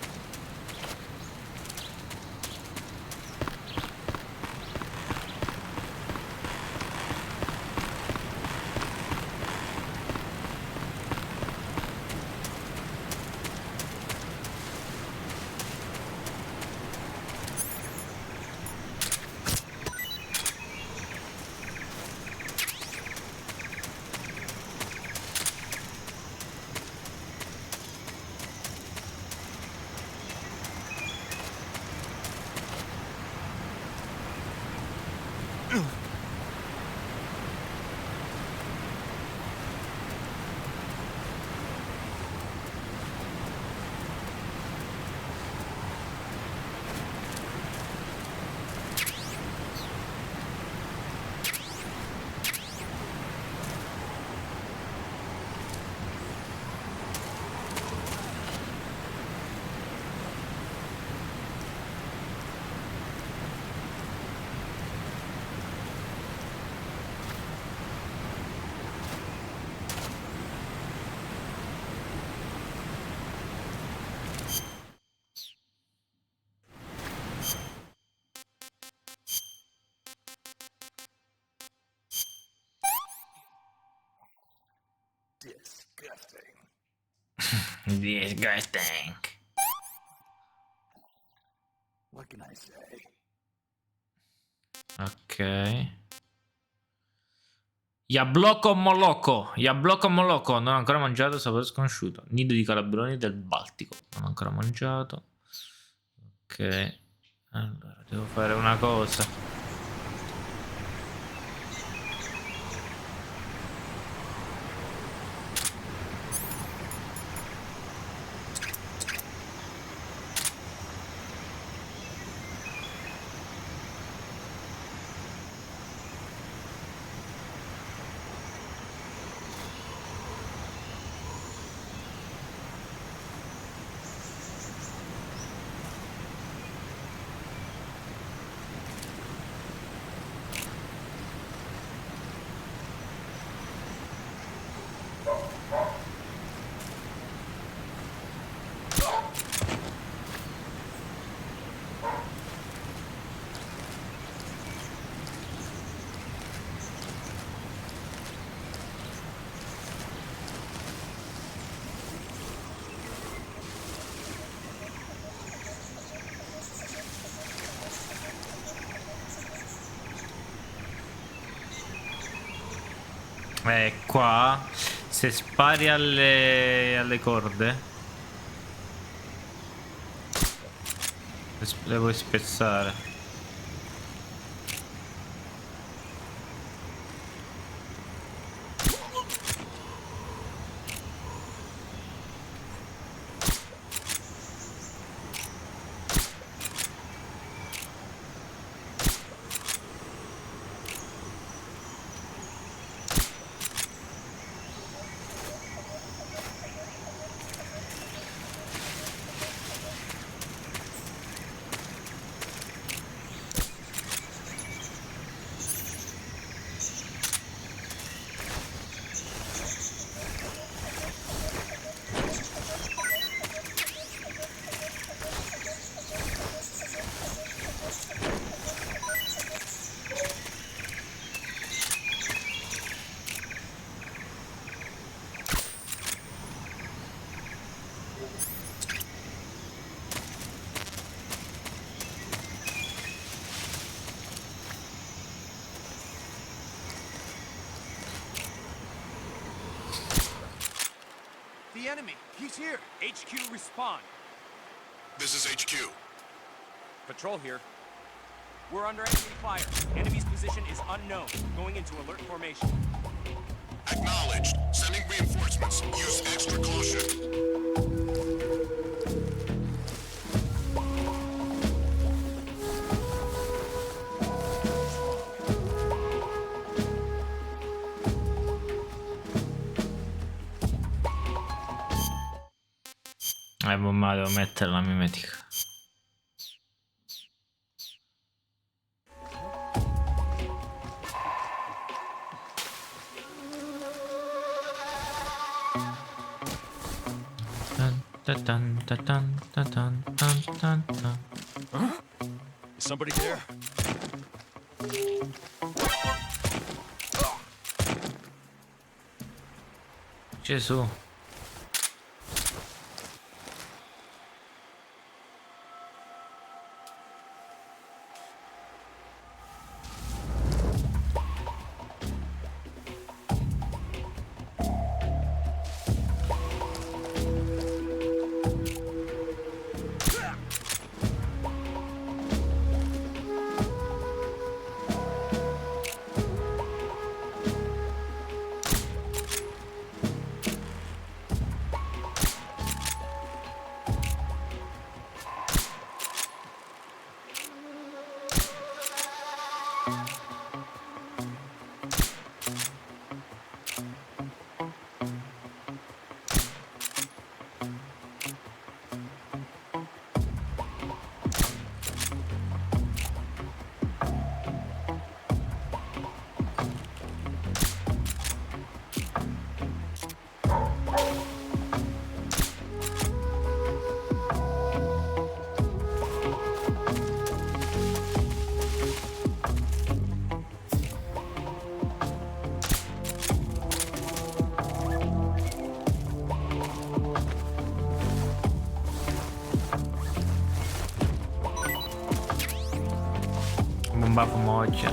Disgusting. What can I say? Ok. Yabloko Moloko. Non ho ancora mangiato, sapore sconosciuto. Nido di calabroni del Baltico. Non ho ancora mangiato. Ok. Allora, devo fare una cosa. Qua se spari alle corde le puoi spezzare. The enemy! He's here! HQ, respond! This is HQ. Patrol here. We're under enemy fire. Enemy's position is unknown. Going into alert formation. Acknowledged. Sending reinforcements. Use extra caution. Ma devo mettere la mimetica. Huh? Is somebody there? Gesù. Bomba pomocia.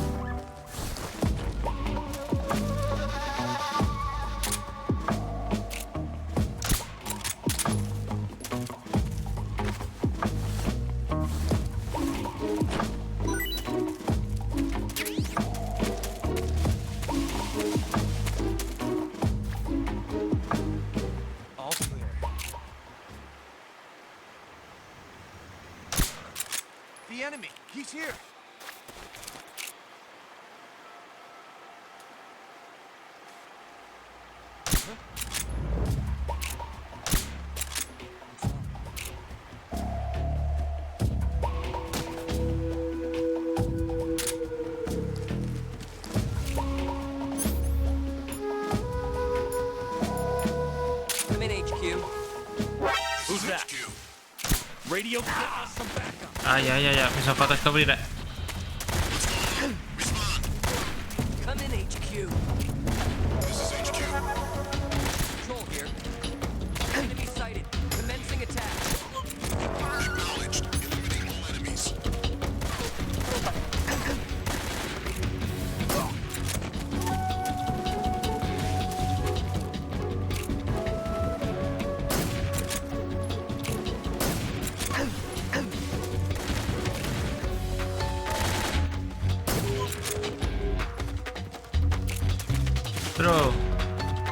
All clear. The enemy, he's here. Come in, HQ. Who's that? Radio, get us some backup. Ai ai ai, mi sono fatto scoprire. Come in, HQ. This is HQ. Control here. Enemy sighted. Commencing attack. Acknowledged. Eliminate all enemies.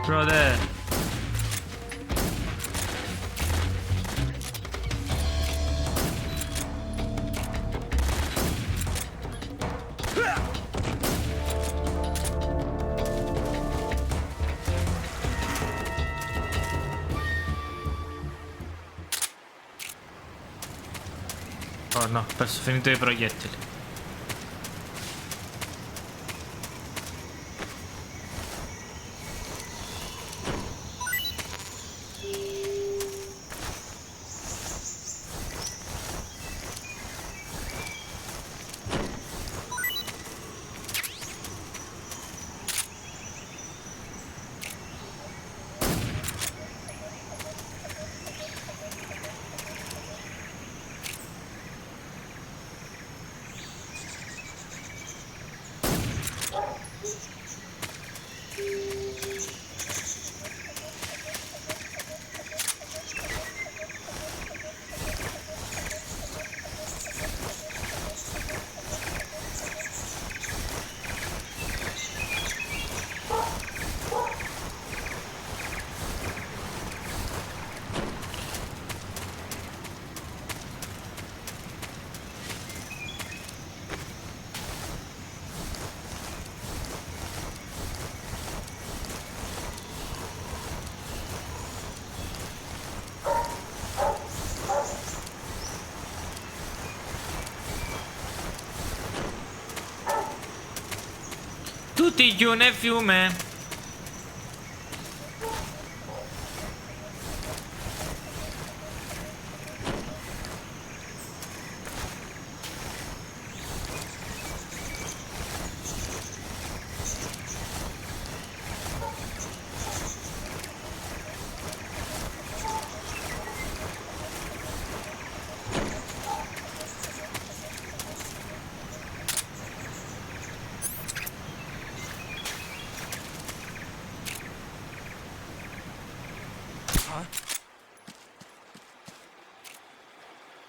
Bro there. Oh no, ho perso finito i proiettili. Tutti giù nel fiume.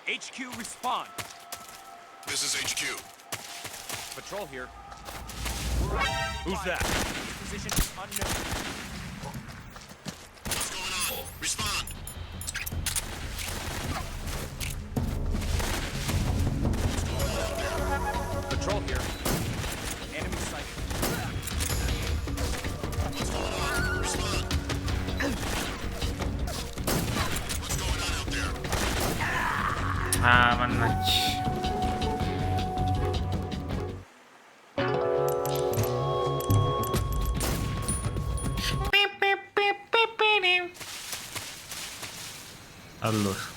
HQ, respond. This is HQ. Patrol here. Who's that? Position is unknown. What's going on? Respond. Patrol here. Enemy sighted. What's going on? Respond. What's going on out there? Ah, mannaggia. Allora.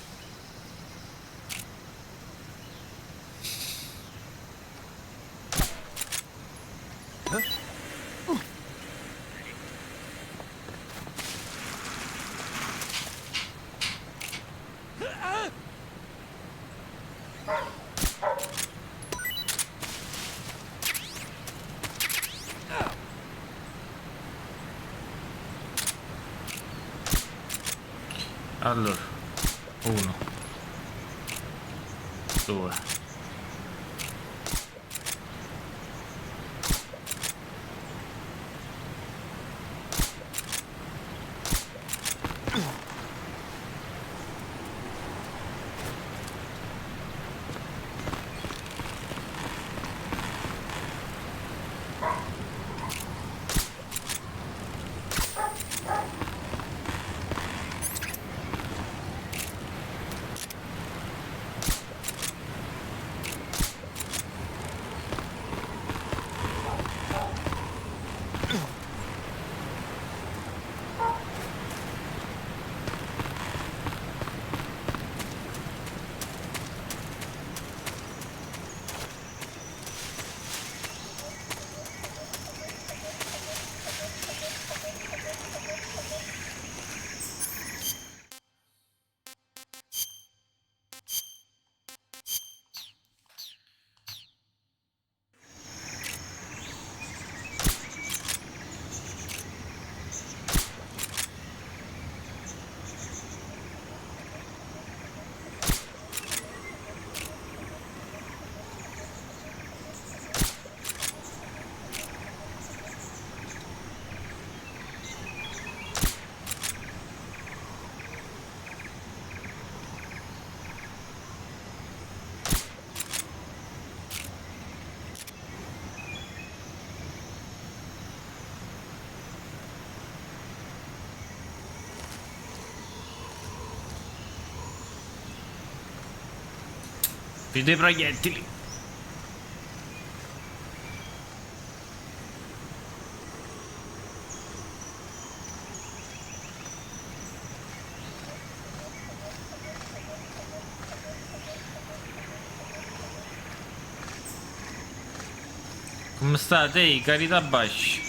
Allora, 1 2 più dei proiettili. Come state, carità bash?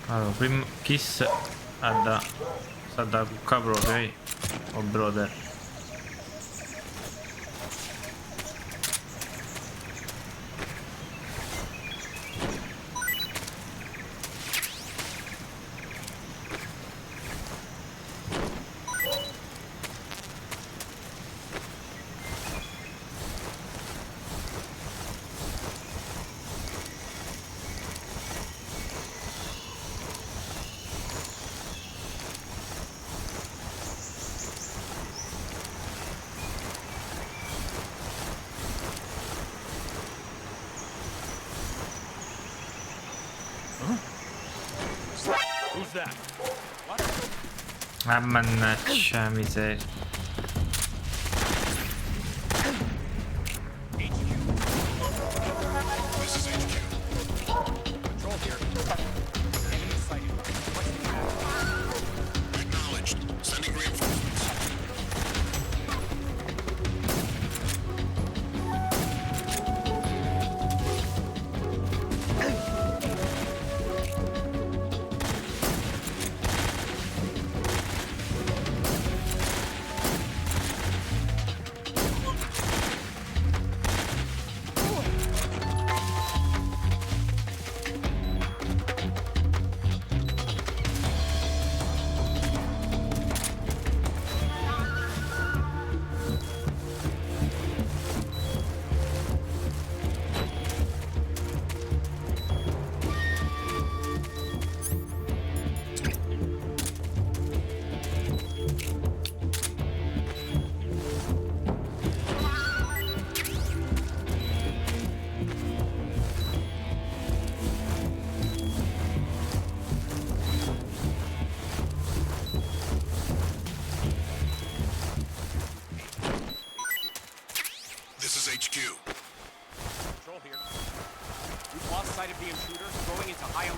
Allora, prima Kiss sta da cucca proprio, oh brother. Who's that? Ah, mannaggia miseria. This is HQ. Patrol here. Enemy sighted. Requesting backup. Acknowledged. Sending reinforcements.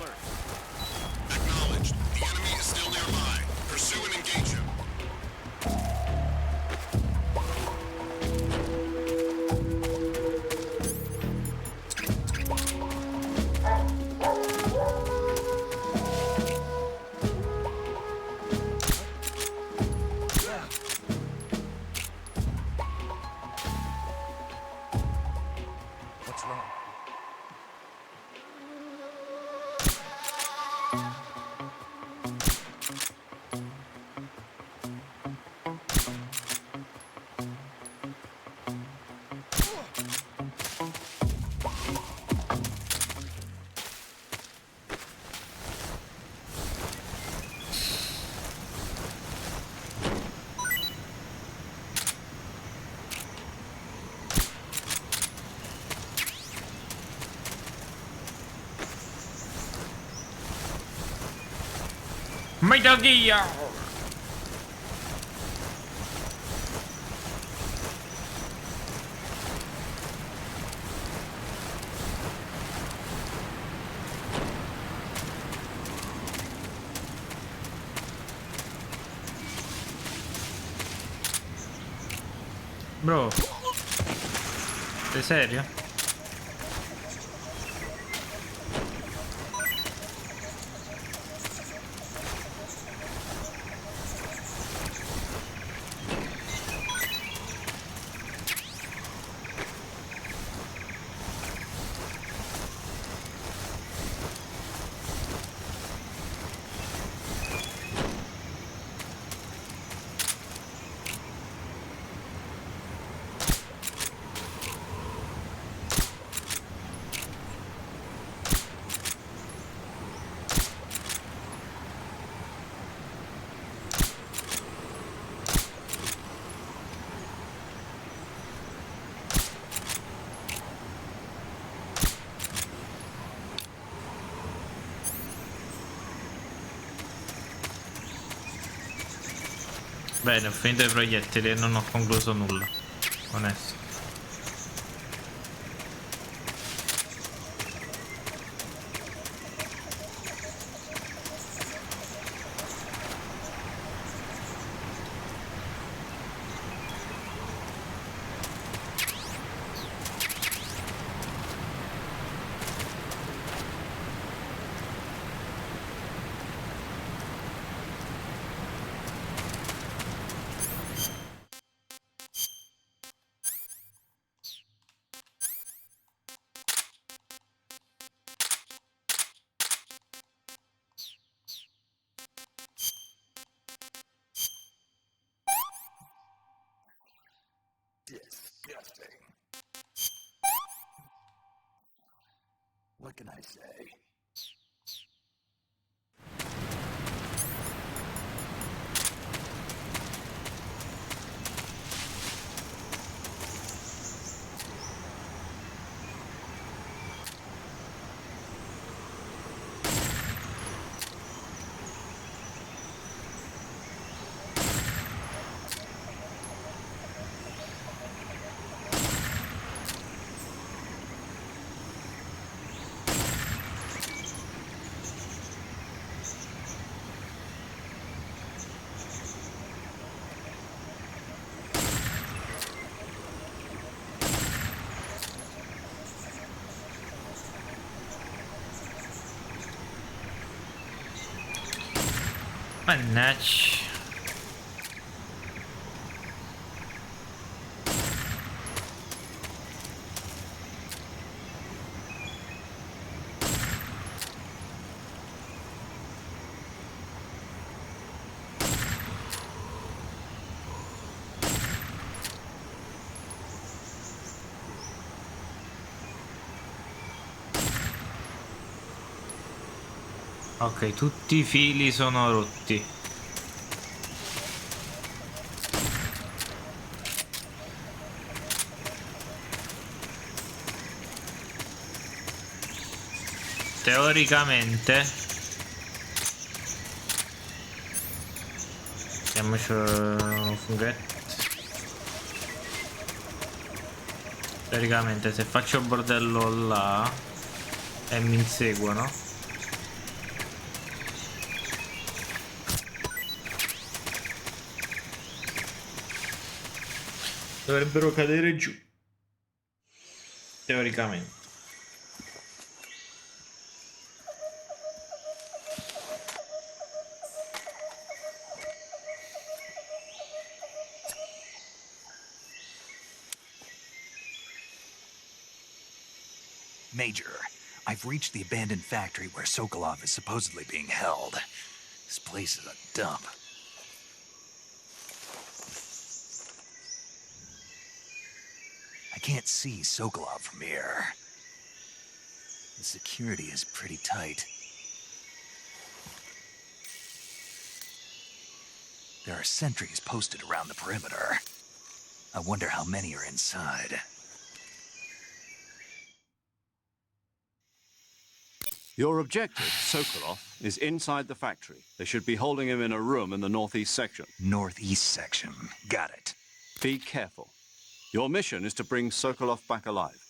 alert. Acknowledged. The enemy is still nearby. Pursue and engage him. What's wrong? Metal Gear! Bro, sei serio? Bene, ho finito i proiettili e non ho concluso nulla. Onesto. Disgusting. What can I say? Mannaggia. Ok, tutti i fili sono rotti. Teoricamente mettiamoci un funghetto. Teoricamente se faccio bordello là e mi inseguono, dovrebbero cadere giù. Teoricamente. Major, I've reached the abandoned factory where Sokolov is supposedly being held. This place is a dump. I can't see Sokolov from here. The security is pretty tight. There are sentries posted around the perimeter. I wonder how many are inside. Your objective, Sokolov, is inside the factory. They should be holding him in a room in the northeast section. Northeast section. Got it. Be careful. Your mission is to bring Sokolov back alive.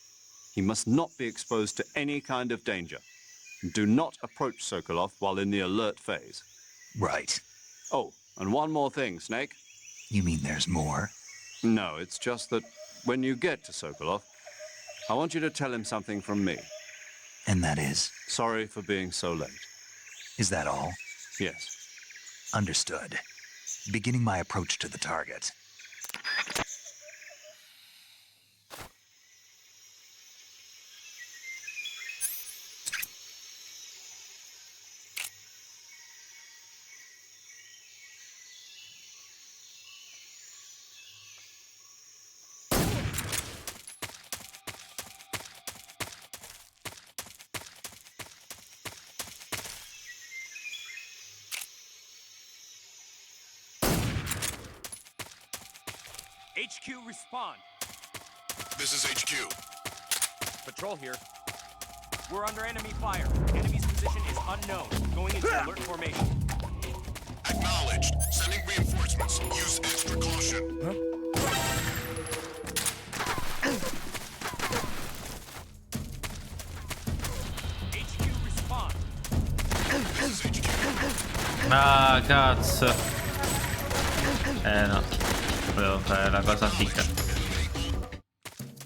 He must not be exposed to any kind of danger. Do not approach Sokolov while in the alert phase. Right. Oh, and one more thing, Snake. You mean there's more? No, it's just that when you get to Sokolov, I want you to tell him something from me. And that is? Sorry for being so late. Is that all? Yes. Understood. Beginning my approach to the target. HQ, respond. This is HQ. Patrol here. We're under enemy fire. Enemy's position is unknown. Going into alert formation. Acknowledged. Sending reinforcements. Use extra caution. Huh? HQ, respond. This is HQ. Ah, cazzo. No. Volevo fare la cosa figa.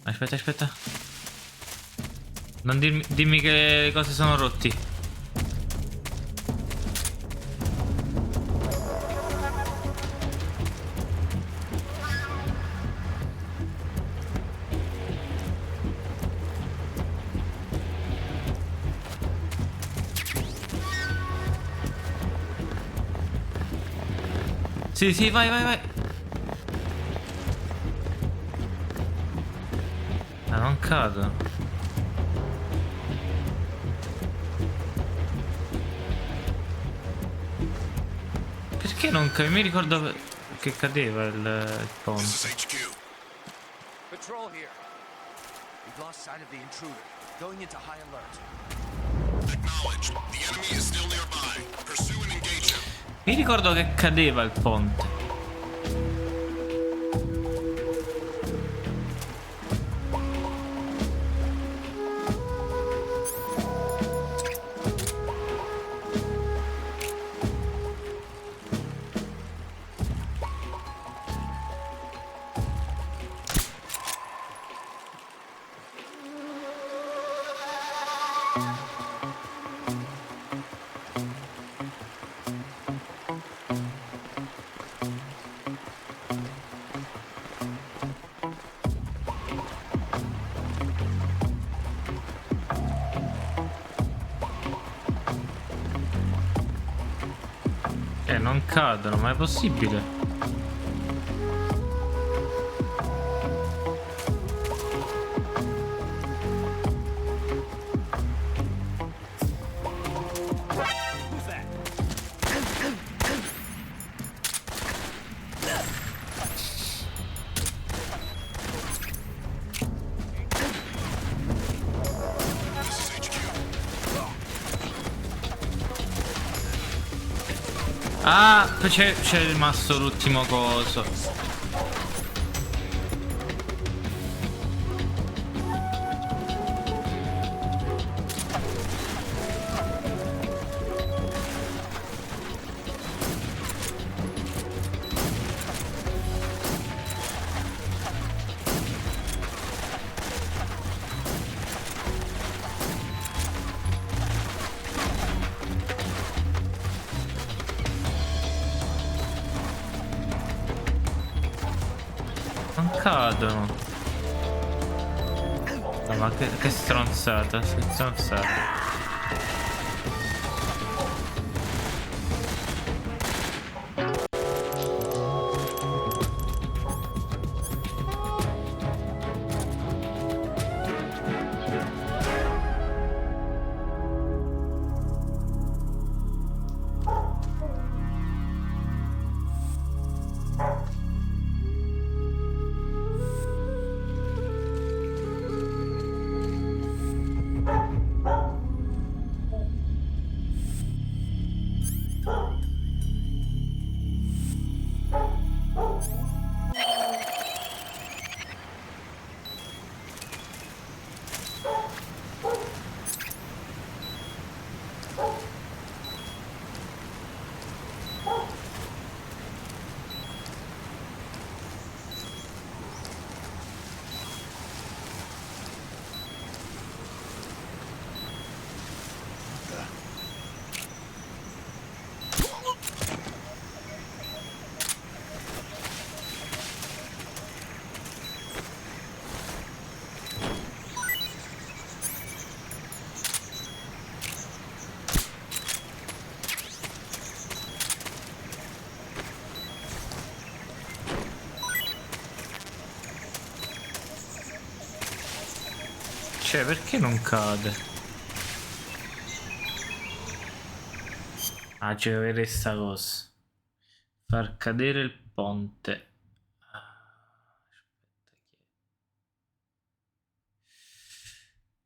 Aspetta, aspetta. Non dimmi che le cose sono rotti. Sì, sì, vai, vai, vai. Ah, non cado. Perché non cade? Mi ricordo che cadeva il ponte. This is HQ. Patrol here. We've lost sight of the intruder. Going into high alert. Acknowledged. The enemy is still nearby. Pursue and engage him. Mi ricordo che cadeva il ponte. Non cadono, ma è possibile? Ah, c'è rimasto l'ultimo coso. non cadono. No, ma che stronzata, che stronzata. Cioè, perché non cade? Ah, c'è avere sta cosa. Far cadere il ponte.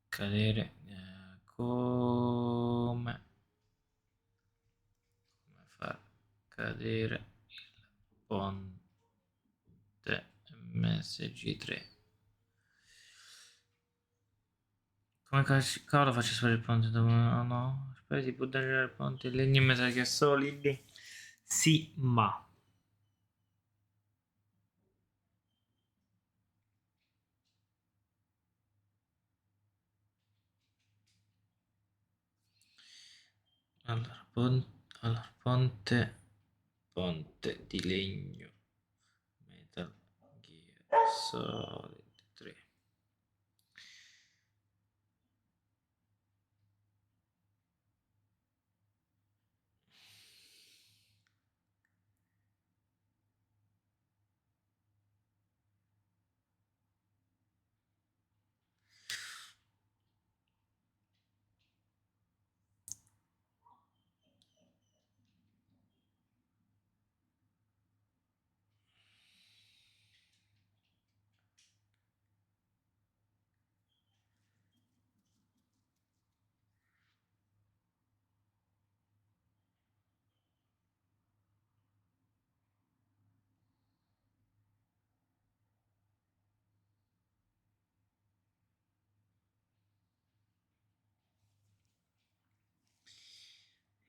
Cadere. Come far cadere il ponte MSG3. Come cavolo faccio sparire il ponte? No, no. Aspetta, si può danneggiare il ponte. Legni e metalli che solidi. Sì, ma. Allora, ponte di legno. Metal Gear Solid 3.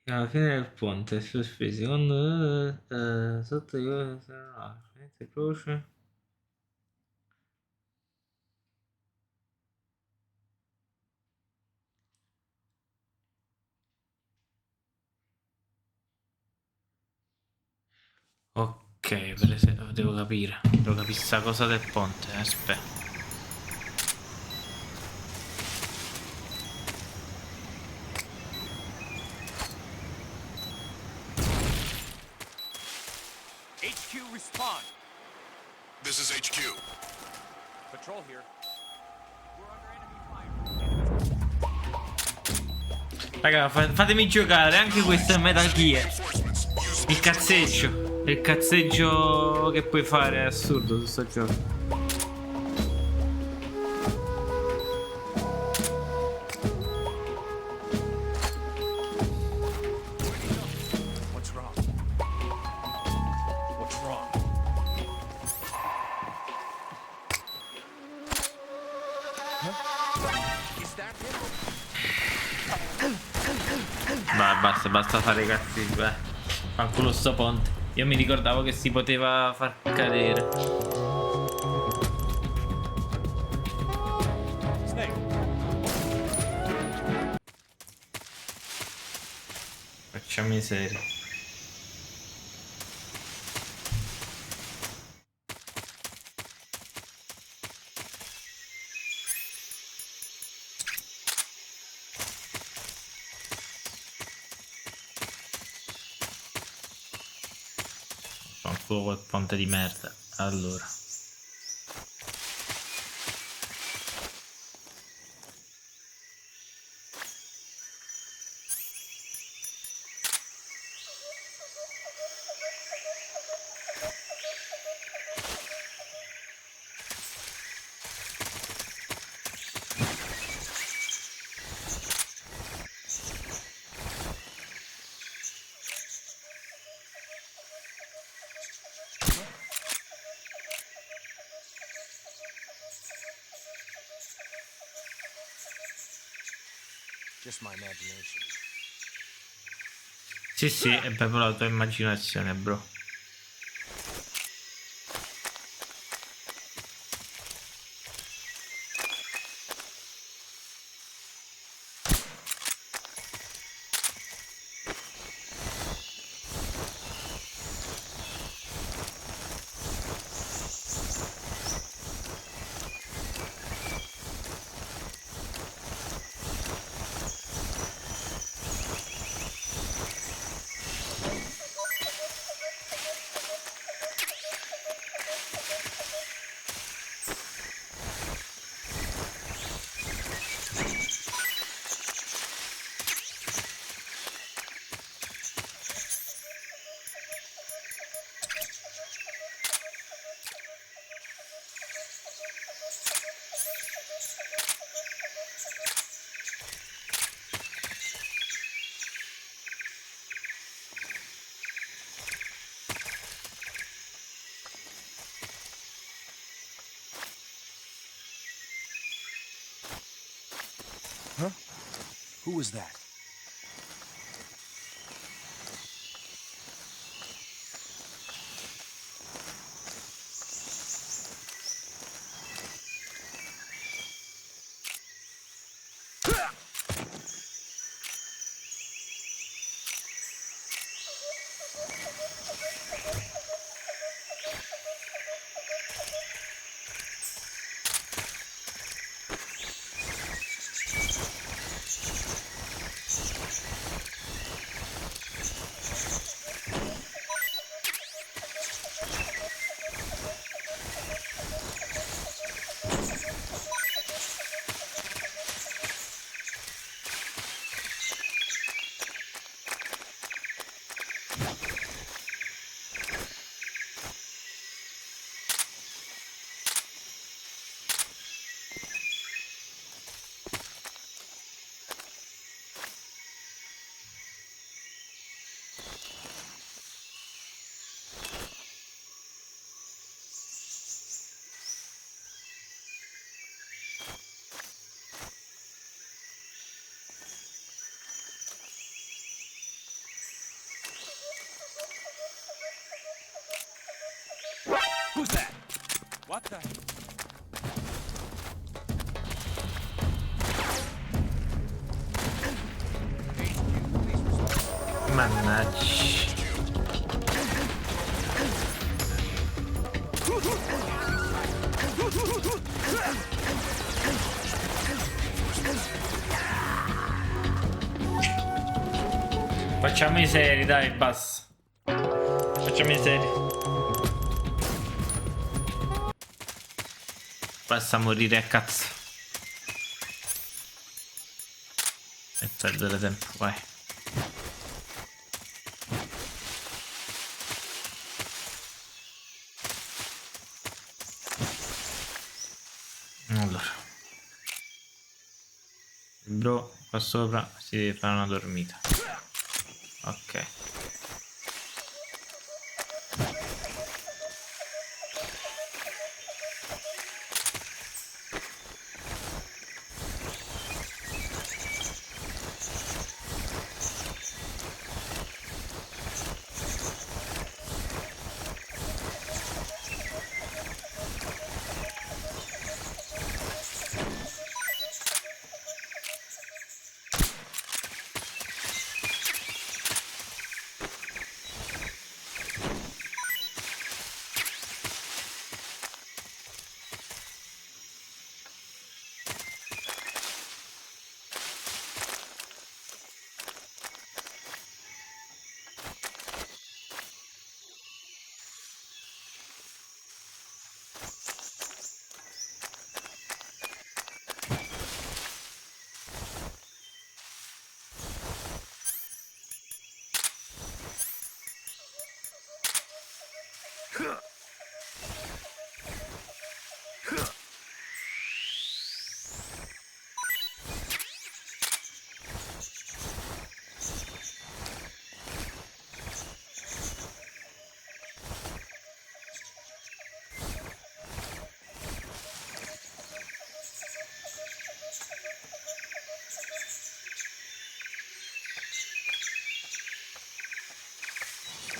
Alla fine del ponte sospesi secondo sotto io croce. Ok, per esempio, devo capire sta cosa del ponte, aspetta. HQ respond. This is HQ. Patrol here. We're under enemy fire. Raga, fatemi giocare, anche questo è Metal Gear. Il cazzeggio che puoi fare è assurdo su sto gioco. Basta fare cazzi, beh. Fanculo sto ponte. Io mi ricordavo che si poteva far cadere. Facciamo serio. Fanculo quel ponte di merda. Allora. Just my imagination. Sì, è proprio la tua immaginazione, bro. Huh? Who was that? Who's that? What the? Mannaggia. Facciamo i seri, dai, basta. Facciamo i seri. Basta morire a cazzo. E perdere tempo, vai. Allora. Il bro qua sopra si deve fare una dormita. Ok.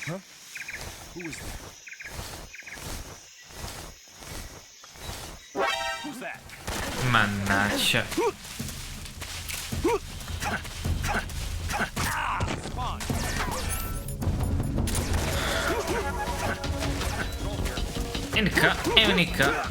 Huh? Who is that? Who's that? Mannaggia. Spawn. Vieni qua, e vieni qua.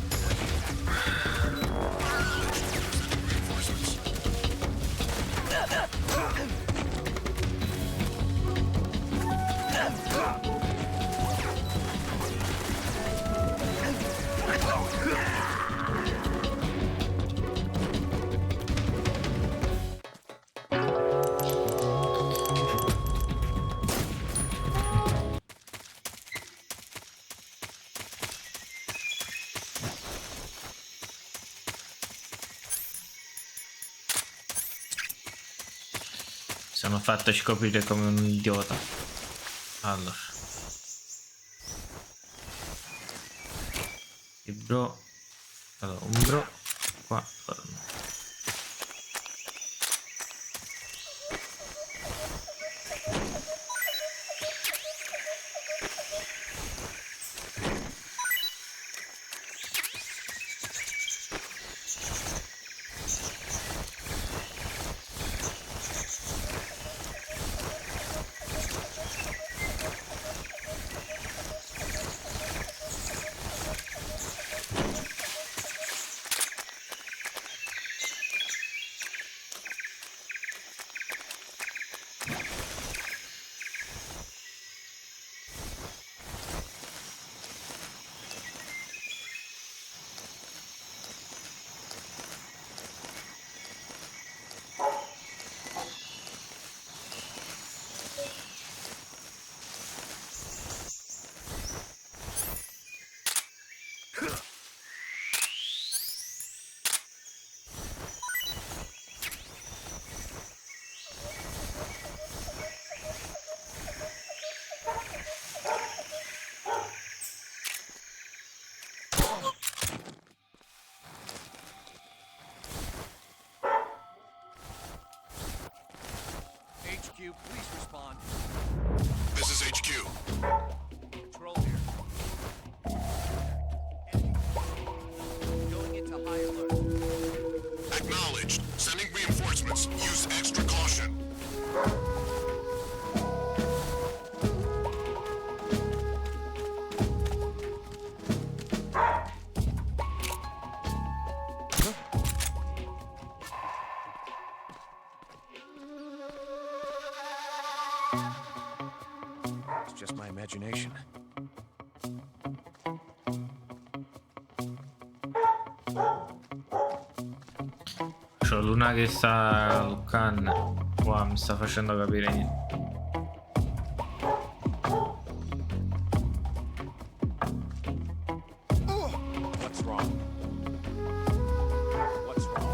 Sono fatto scoprire come un idiota. Allora, il bro, allora un bro qua fermo. HQ, please respond. This is HQ. Patrol here. Going into high alert. Acknowledged. Sending reinforcements. Use extra caution. It's just my imagination. C'ho Luna che sta Lucan. Qua mi sta facendo capire niente. What's wrong? What's wrong?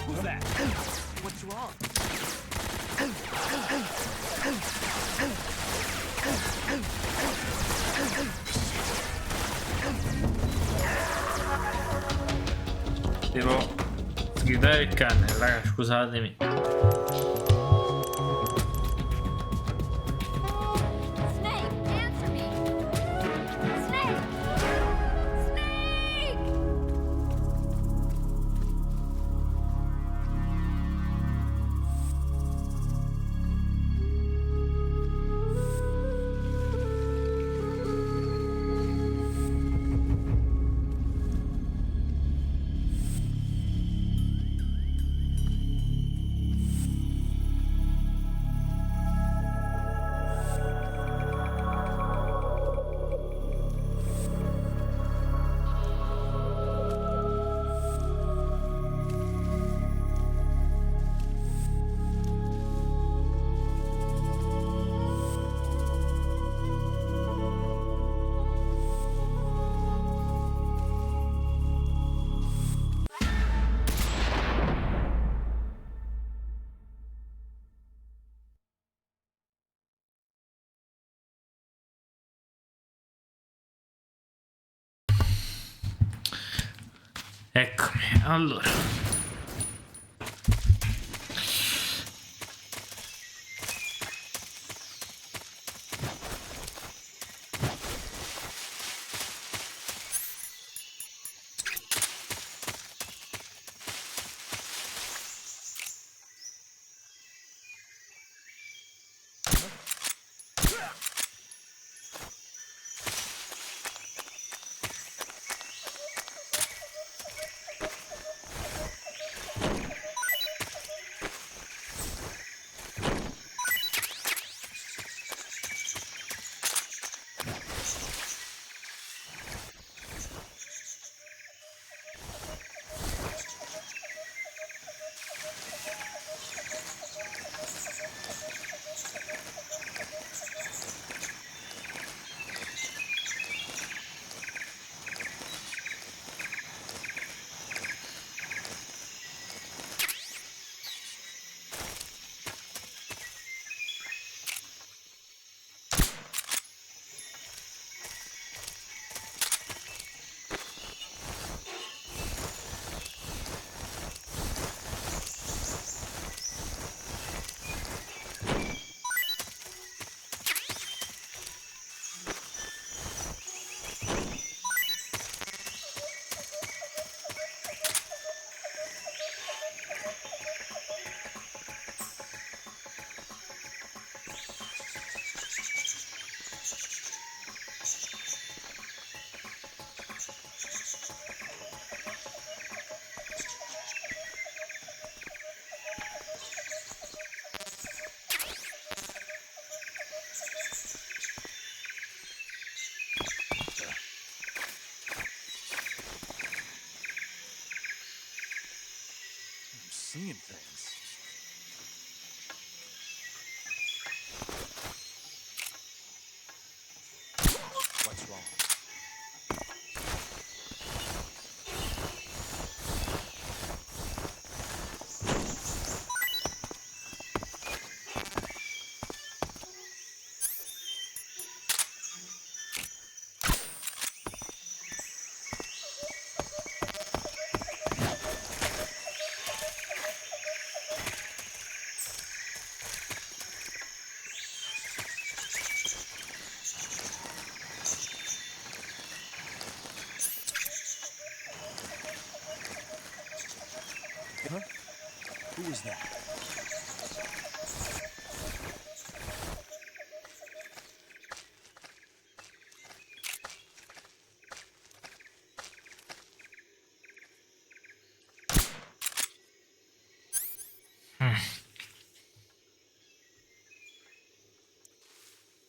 Who's that? What's wrong? Devo sgridare il cane, raga, scusatemi. Snake, answer me! Snake! Snake! Eccomi, allora. Seeing things. What's wrong? Huh? Who was that?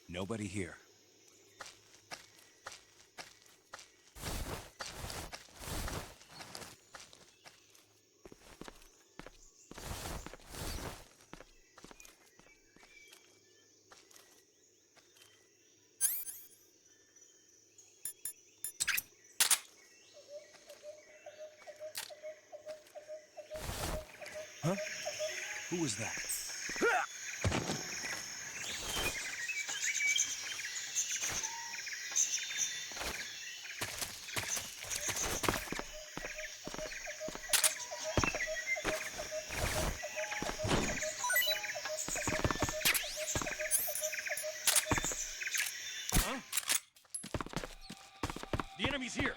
Nobody here. Huh? Who was that? Huh? The enemy's here.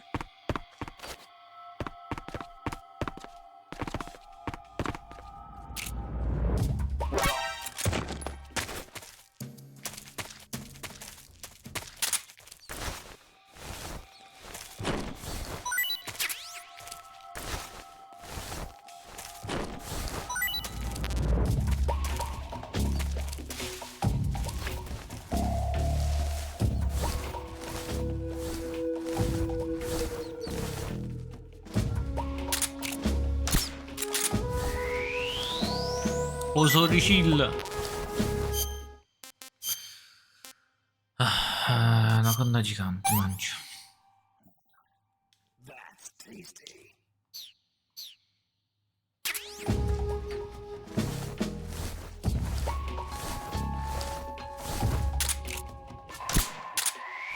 Osoricilla. Una canna gigante, mangio. That's tasty.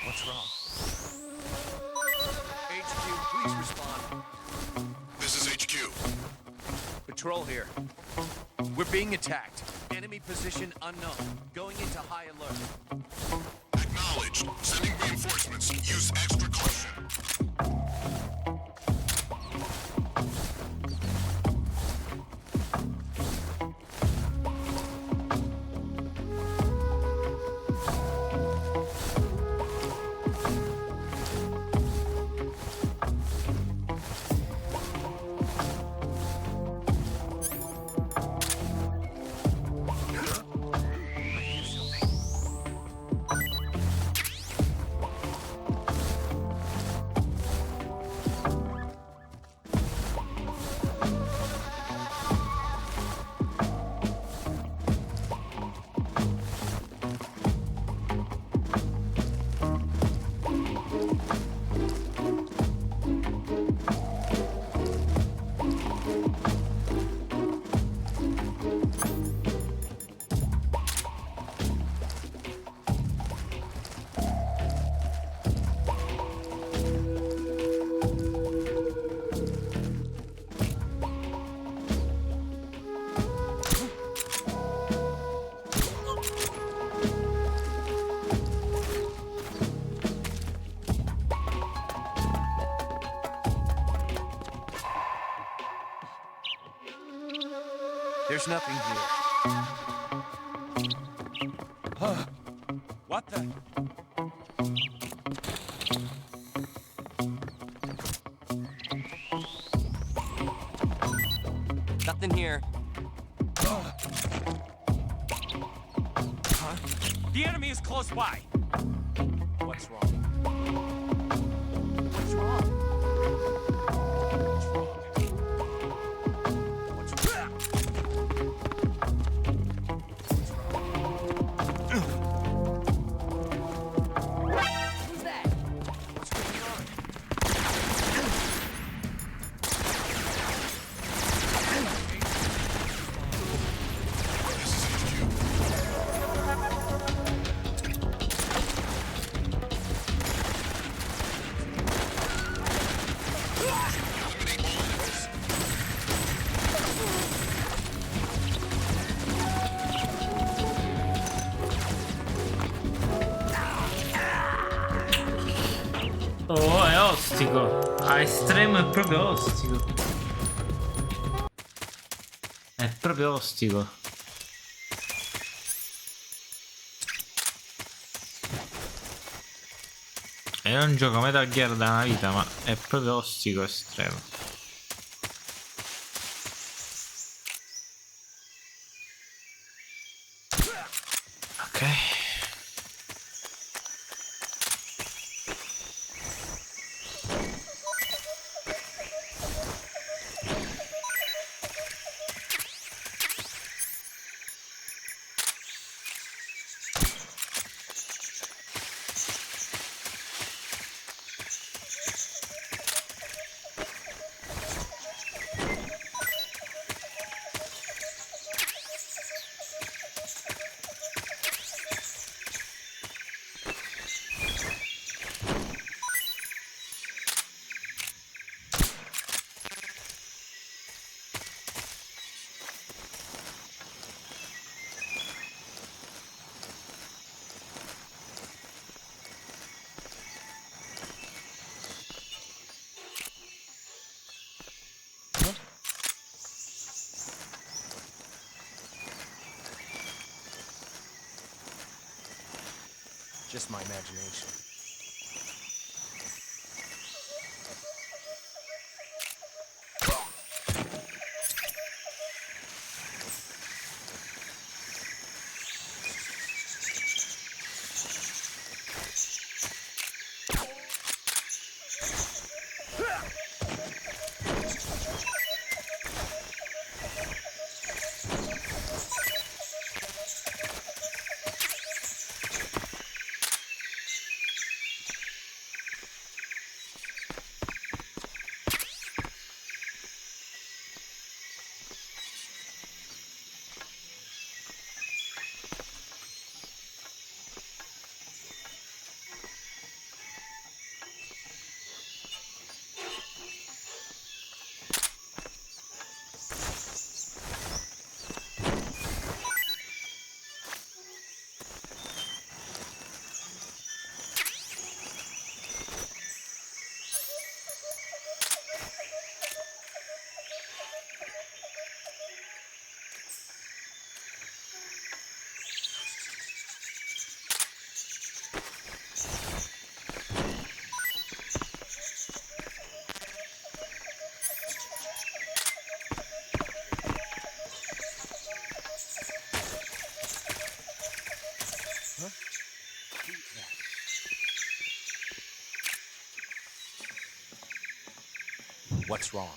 What's wrong? HQ, please respond. Patrol here. We're being attacked. Enemy position unknown. Going into high alert. Acknowledged. Sending reinforcements. Use extra caution. There's nothing here. What the? Nothing here. The enemy is close by. What's wrong? What's wrong? Oh, è ostico. A estremo è proprio ostico. È proprio ostico. E non gioco Metal Gear da una vita, ma è proprio ostico estremo. Ok. Just my imagination. What's wrong?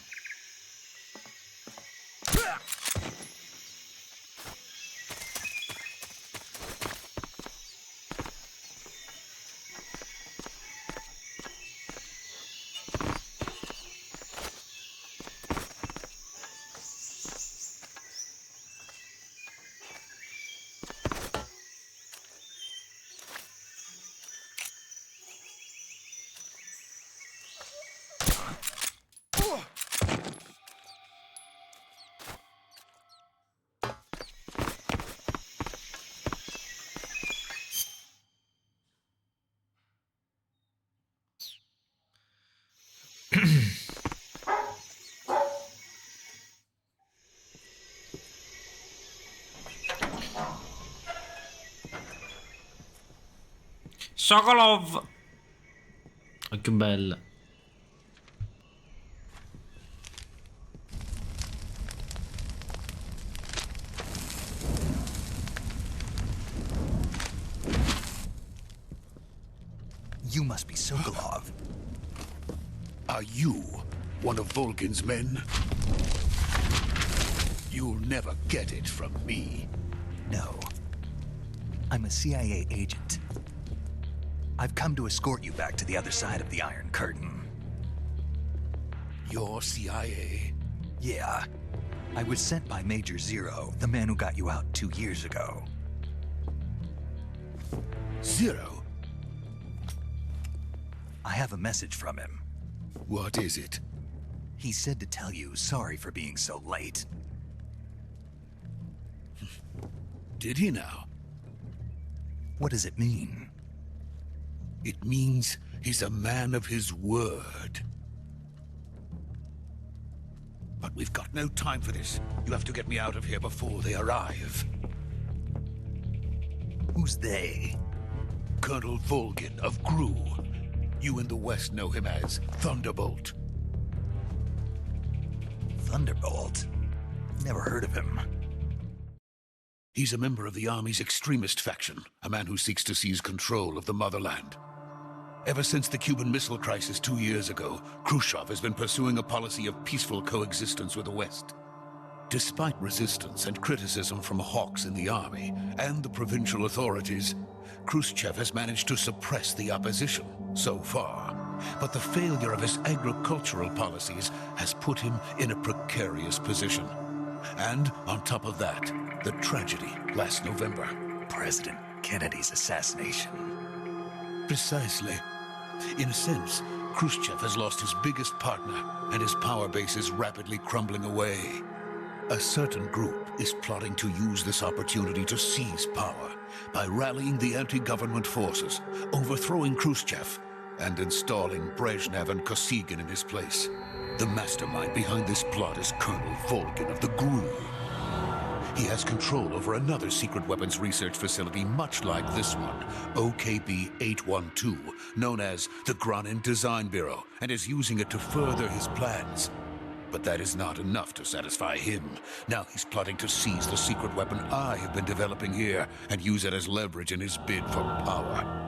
Sokolov. Oh, che bella. You must be Sokolov. Are you one of Volgin's men? You'll never get it from me. No. I'm a CIA agent. I've come to escort you back to the other side of the Iron Curtain. You're CIA? Yeah. I was sent by Major Zero, the man who got you out 2 years ago. Zero? I have a message from him. What is it? He said to tell you sorry for being so late. Did he now? What does it mean? It means he's a man of his word. But we've got no time for this. You have to get me out of here before they arrive. Who's they? Colonel Volgin of Gru. You in the West know him as Thunderbolt. Thunderbolt? Never heard of him. He's a member of the Army's extremist faction, a man who seeks to seize control of the motherland. Ever since the Cuban Missile Crisis 2 years ago, Khrushchev has been pursuing a policy of peaceful coexistence with the West. Despite resistance and criticism from hawks in the army and the provincial authorities, Khrushchev has managed to suppress the opposition so far. But the failure of his agricultural policies has put him in a precarious position. And on top of that, the tragedy last November. President Kennedy's assassination. Precisely. In a sense, Khrushchev has lost his biggest partner, and his power base is rapidly crumbling away. A certain group is plotting to use this opportunity to seize power by rallying the anti-government forces, overthrowing Khrushchev, and installing Brezhnev and Kosygin in his place. The mastermind behind this plot is Colonel Volgin of the Gru. He has control over another secret weapons research facility much like this one, OKB-812, known as the Granin Design Bureau, and is using it to further his plans. But that is not enough to satisfy him. Now he's plotting to seize the secret weapon I have been developing here and use it as leverage in his bid for power.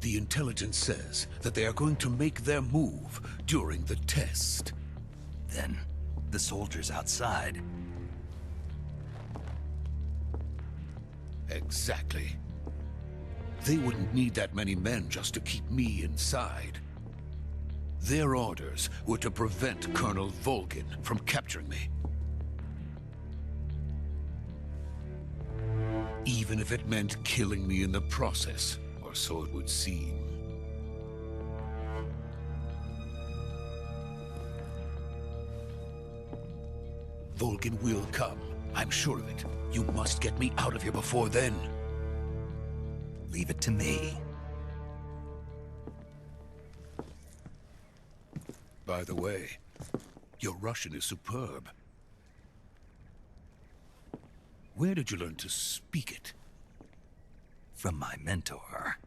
The intelligence says that they are going to make their move during the test. Then, the soldiers outside. Exactly. They wouldn't need that many men just to keep me inside. Their orders were to prevent Colonel Volgin from capturing me. Even if it meant killing me in the process. Or so it would seem. Volgin will come. I'm sure of it. You must get me out of here before then. Leave it to me. By the way, your Russian is superb. Where did you learn to speak it? From my mentor.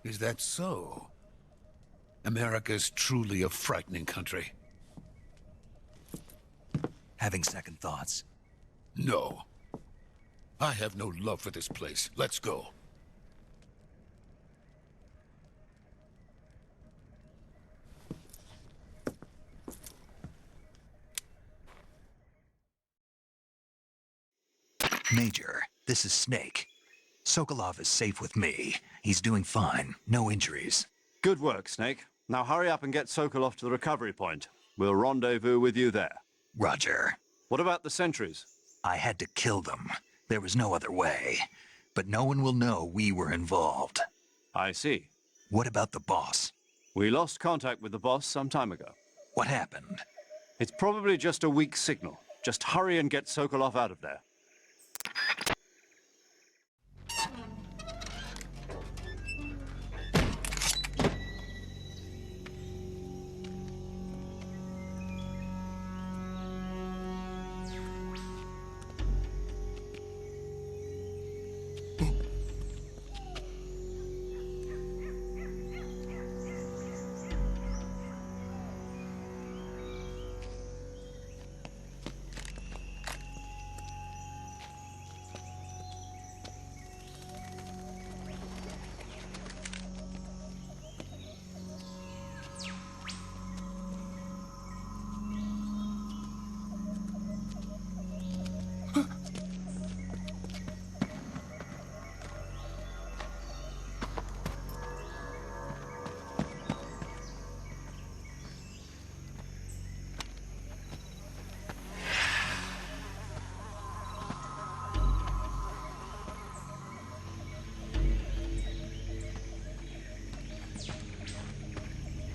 Is that so? America's truly a frightening country. Having second thoughts? No. I have no love for this place. Let's go. Major, this is Snake. Sokolov is safe with me. He's doing fine. No injuries. Good work, Snake. Now hurry up and get Sokolov to the recovery point. We'll rendezvous with you there. Roger. What about the sentries? I had to kill them. There was no other way. But no one will know we were involved. I see. What about the boss? We lost contact with the boss some time ago. What happened? It's probably just a weak signal. Just hurry and get Sokolov out of there.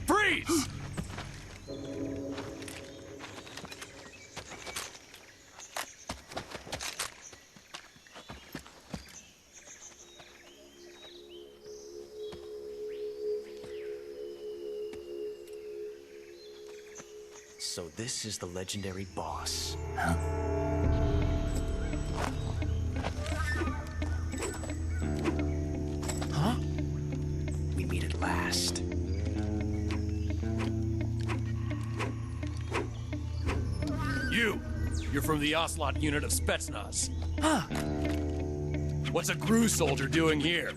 Freeze! So this is the legendary boss. Huh? We meet at last. You're from the Ocelot unit of Spetsnaz. Huh. What's a GRU soldier doing here?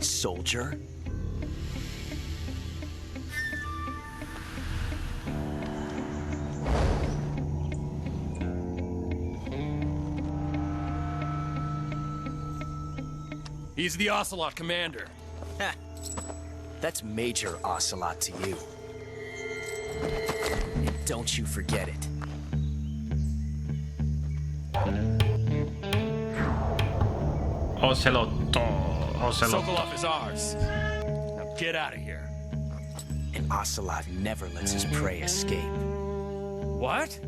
Soldier? He's the Ocelot commander. Ha! That's Major Ocelot to you. And don't you forget it. Ocelotto. Sokolov is ours. Now get out of here. And Ocelot never lets his prey escape. What?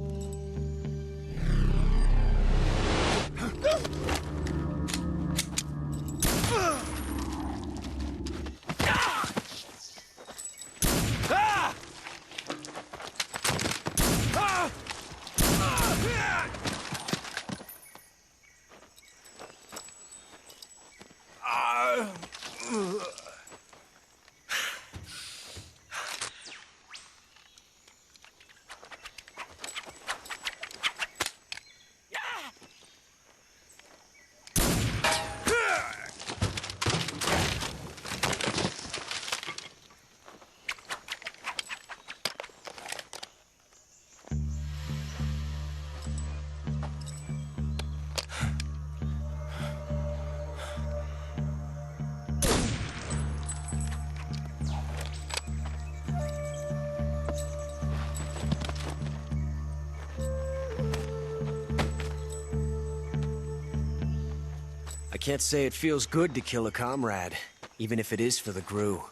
I can't say it feels good to kill a comrade, even if it is for the GRU.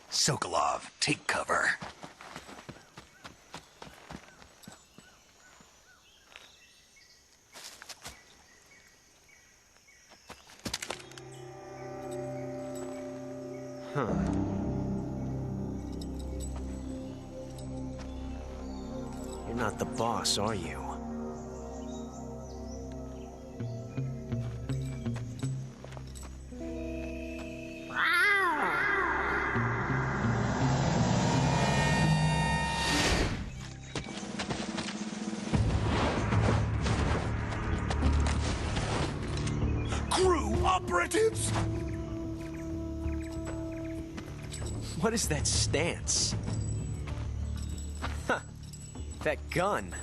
Sokolov, take cover. Huh. You're not the boss, are you? operatives? What is that stance? Huh. That gun.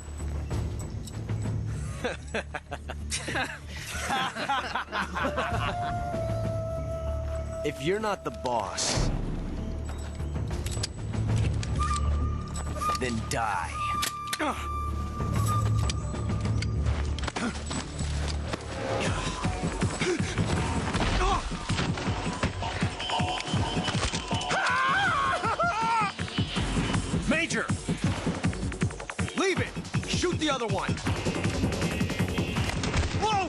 If you're not the boss, then die. Major! Leave it! Shoot the other one! Whoa!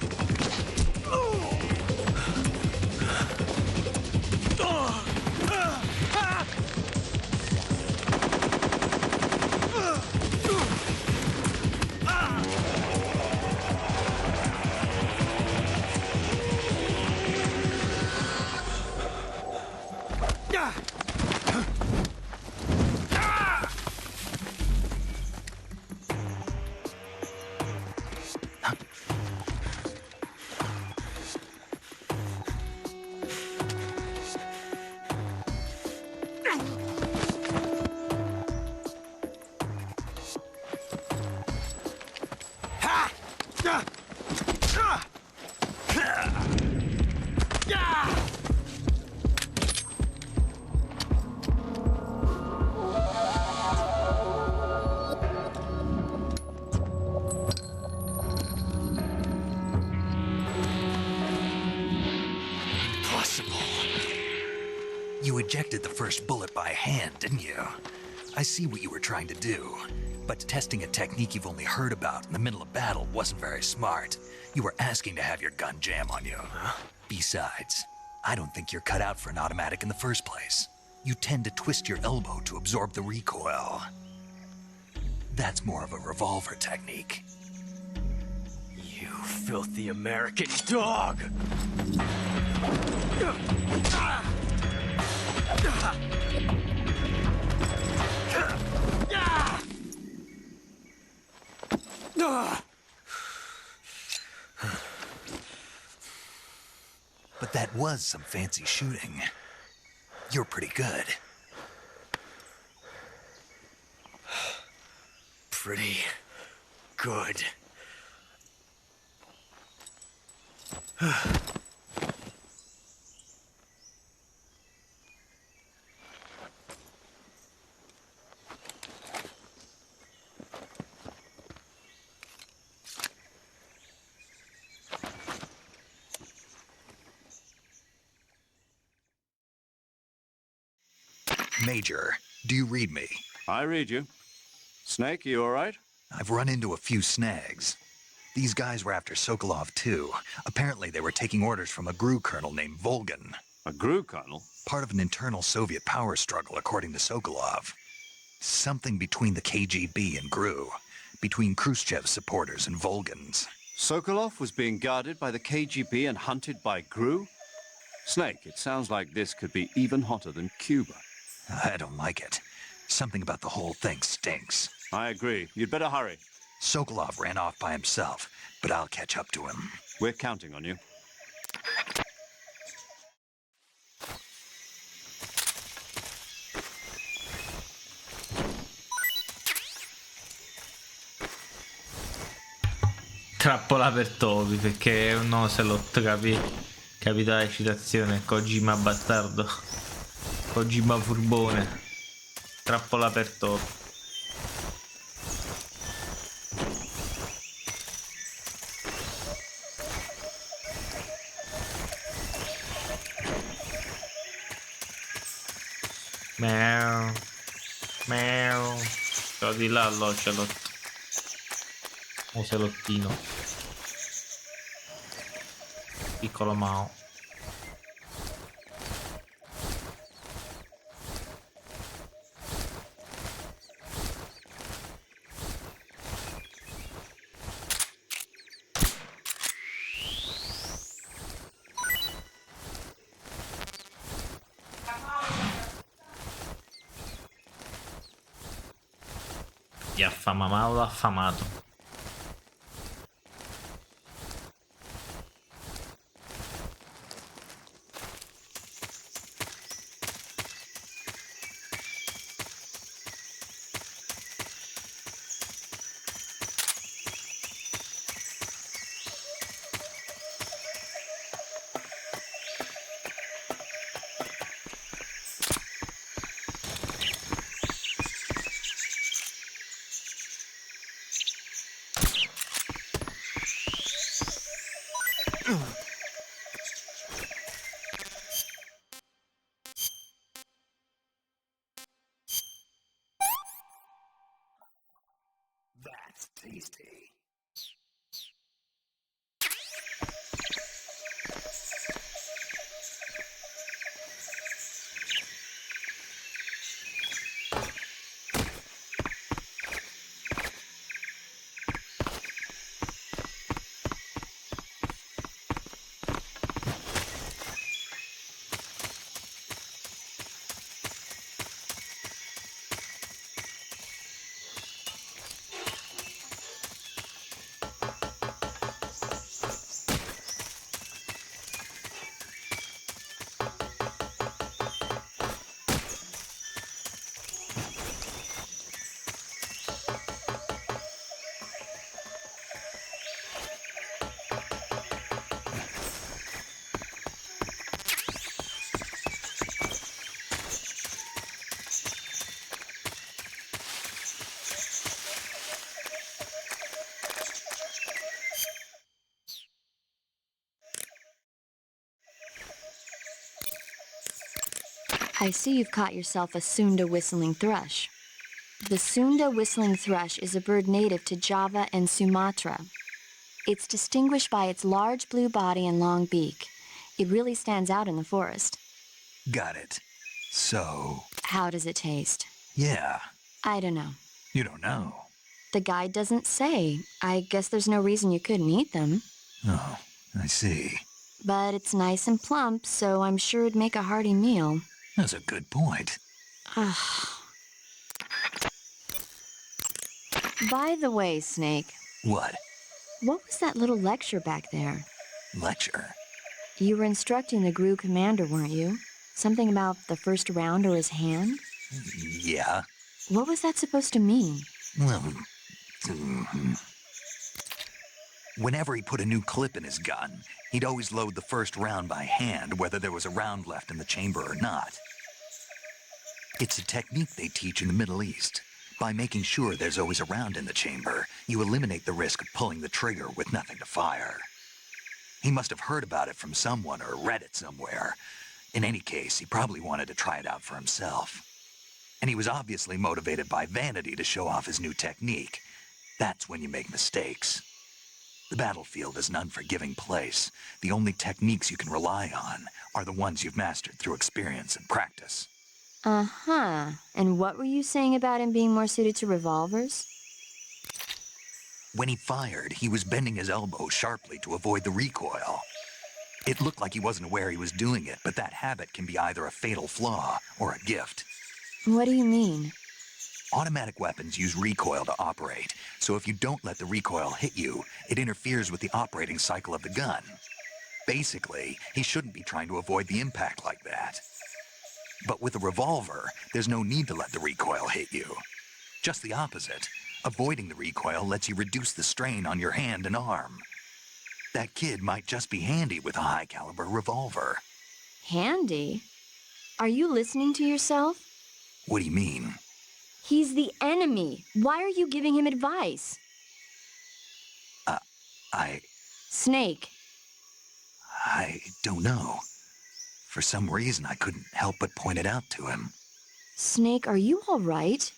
You ejected the first bullet by hand, didn't you? I see what you were trying to do, but testing a technique you've only heard about in the middle of battle wasn't very smart. You were asking to have your gun jam on you. Besides, I don't think you're cut out for an automatic in the first place. You tend to twist your elbow to absorb the recoil. That's more of a revolver technique. You filthy American dog! But that was some fancy shooting. You're pretty good. Pretty good. Major, do you read me? I read you. Snake, you all right? I've run into a few snags. These guys were after Sokolov too. Apparently they were taking orders from a GRU colonel named Volgan. A GRU colonel? Part of an internal Soviet power struggle, according to Sokolov. Something between the KGB and GRU. Between Khrushchev's supporters and Volgan's. Sokolov was being guarded by the KGB and hunted by GRU? Snake, it sounds like this could be even hotter than Cuba. I don't like it. Something about the whole thing stinks. I agree. You'd better hurry. Sokolov ran off by himself, but I'll catch up to him. We're counting on you. Trappola per topi, perché è un ocelot, capita la citazione. Kojima bastardo. Kojima furbone. Trappola per topi. Meow. Meow. Sto di là l'ocelot. Ocelottino. Piccolo Mao. Gli affamamato l'ha affamato. Tasty. I see you've caught yourself a Sunda whistling thrush. The Sunda whistling thrush is a bird native to Java and Sumatra. It's distinguished by its large blue body and long beak. It really stands out in the forest. Got it. So... How does it taste? Yeah. I don't know. You don't know? The guide doesn't say. I guess there's no reason you couldn't eat them. Oh, I see. But it's nice and plump, so I'm sure it'd make a hearty meal. That's a good point. By the way, Snake. What? What was that little lecture back there? Lecture? You were instructing the GRU commander, weren't you? Something about the first round or his hand? Yeah. What was that supposed to mean? Well, whenever he put a new clip in his gun, he'd always load the first round by hand, whether there was a round left in the chamber or not. It's a technique they teach in the Middle East. By making sure there's always a round in the chamber, you eliminate the risk of pulling the trigger with nothing to fire. He must have heard about it from someone or read it somewhere. In any case, he probably wanted to try it out for himself. And he was obviously motivated by vanity to show off his new technique. That's when you make mistakes. The battlefield is an unforgiving place. The only techniques you can rely on are the ones you've mastered through experience and practice. Uh-huh. And what were you saying about him being more suited to revolvers? When he fired, he was bending his elbow sharply to avoid the recoil. It looked like he wasn't aware he was doing it, but that habit can be either a fatal flaw or a gift. What do you mean? Automatic weapons use recoil to operate, so if you don't let the recoil hit you, it interferes with the operating cycle of the gun. Basically, he shouldn't be trying to avoid the impact like that. But with a revolver, there's no need to let the recoil hit you. Just the opposite. Avoiding the recoil lets you reduce the strain on your hand and arm. That kid might just be handy with a high-caliber revolver. Handy? Are you listening to yourself? What do you mean? He's the enemy. Why are you giving him advice? Snake. I don't know. For some reason, I couldn't help but point it out to him. Snake, are you all right?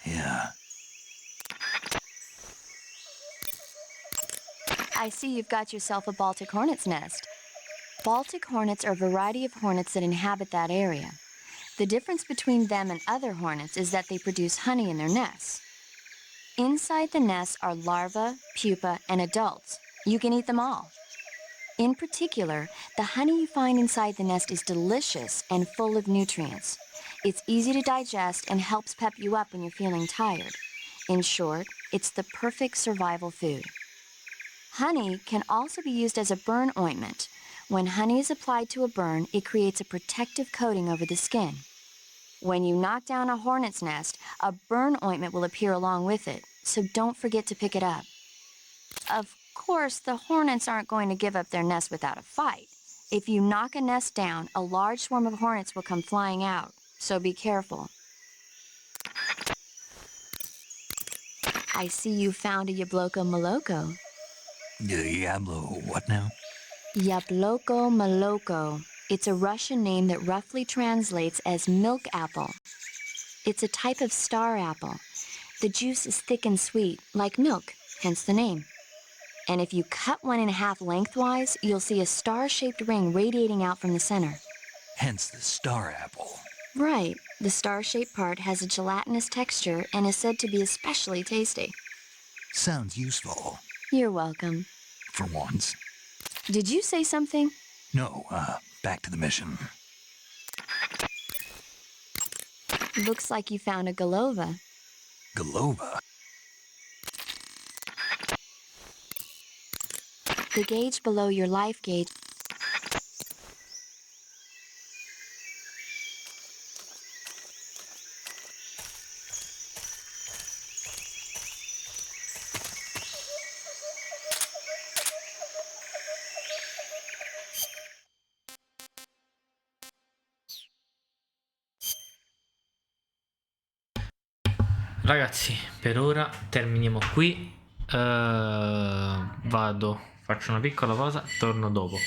Yeah. I see you've got yourself a Baltic hornet's nest. Baltic hornets are a variety of hornets that inhabit that area. The difference between them and other hornets is that they produce honey in their nests. Inside the nests are larvae, pupa, and adults. You can eat them all. In particular, the honey you find inside the nest is delicious and full of nutrients. It's easy to digest and helps pep you up when you're feeling tired. In short, it's the perfect survival food. Honey can also be used as a burn ointment. When honey is applied to a burn, it creates a protective coating over the skin. When you knock down a hornet's nest, a burn ointment will appear along with it, so don't forget to pick it up. Of course, the hornets aren't going to give up their nest without a fight. If you knock a nest down, a large swarm of hornets will come flying out, so be careful. I see you found a Yabloko Maloko. Diablo, what now? Yabloko Maloko. It's a Russian name that roughly translates as milk apple. It's a type of star apple. The juice is thick and sweet, like milk, hence the name. And if you cut one in half lengthwise, you'll see a star-shaped ring radiating out from the center. Hence the star apple. Right. The star-shaped part has a gelatinous texture and is said to be especially tasty. Sounds useful. You're welcome. For once. Did you say something? No, back to the mission. Looks like you found a Golova. Golova? The gauge below your life gauge. Ragazzi, per ora terminiamo qui. Vado, faccio una piccola pausa, torno dopo.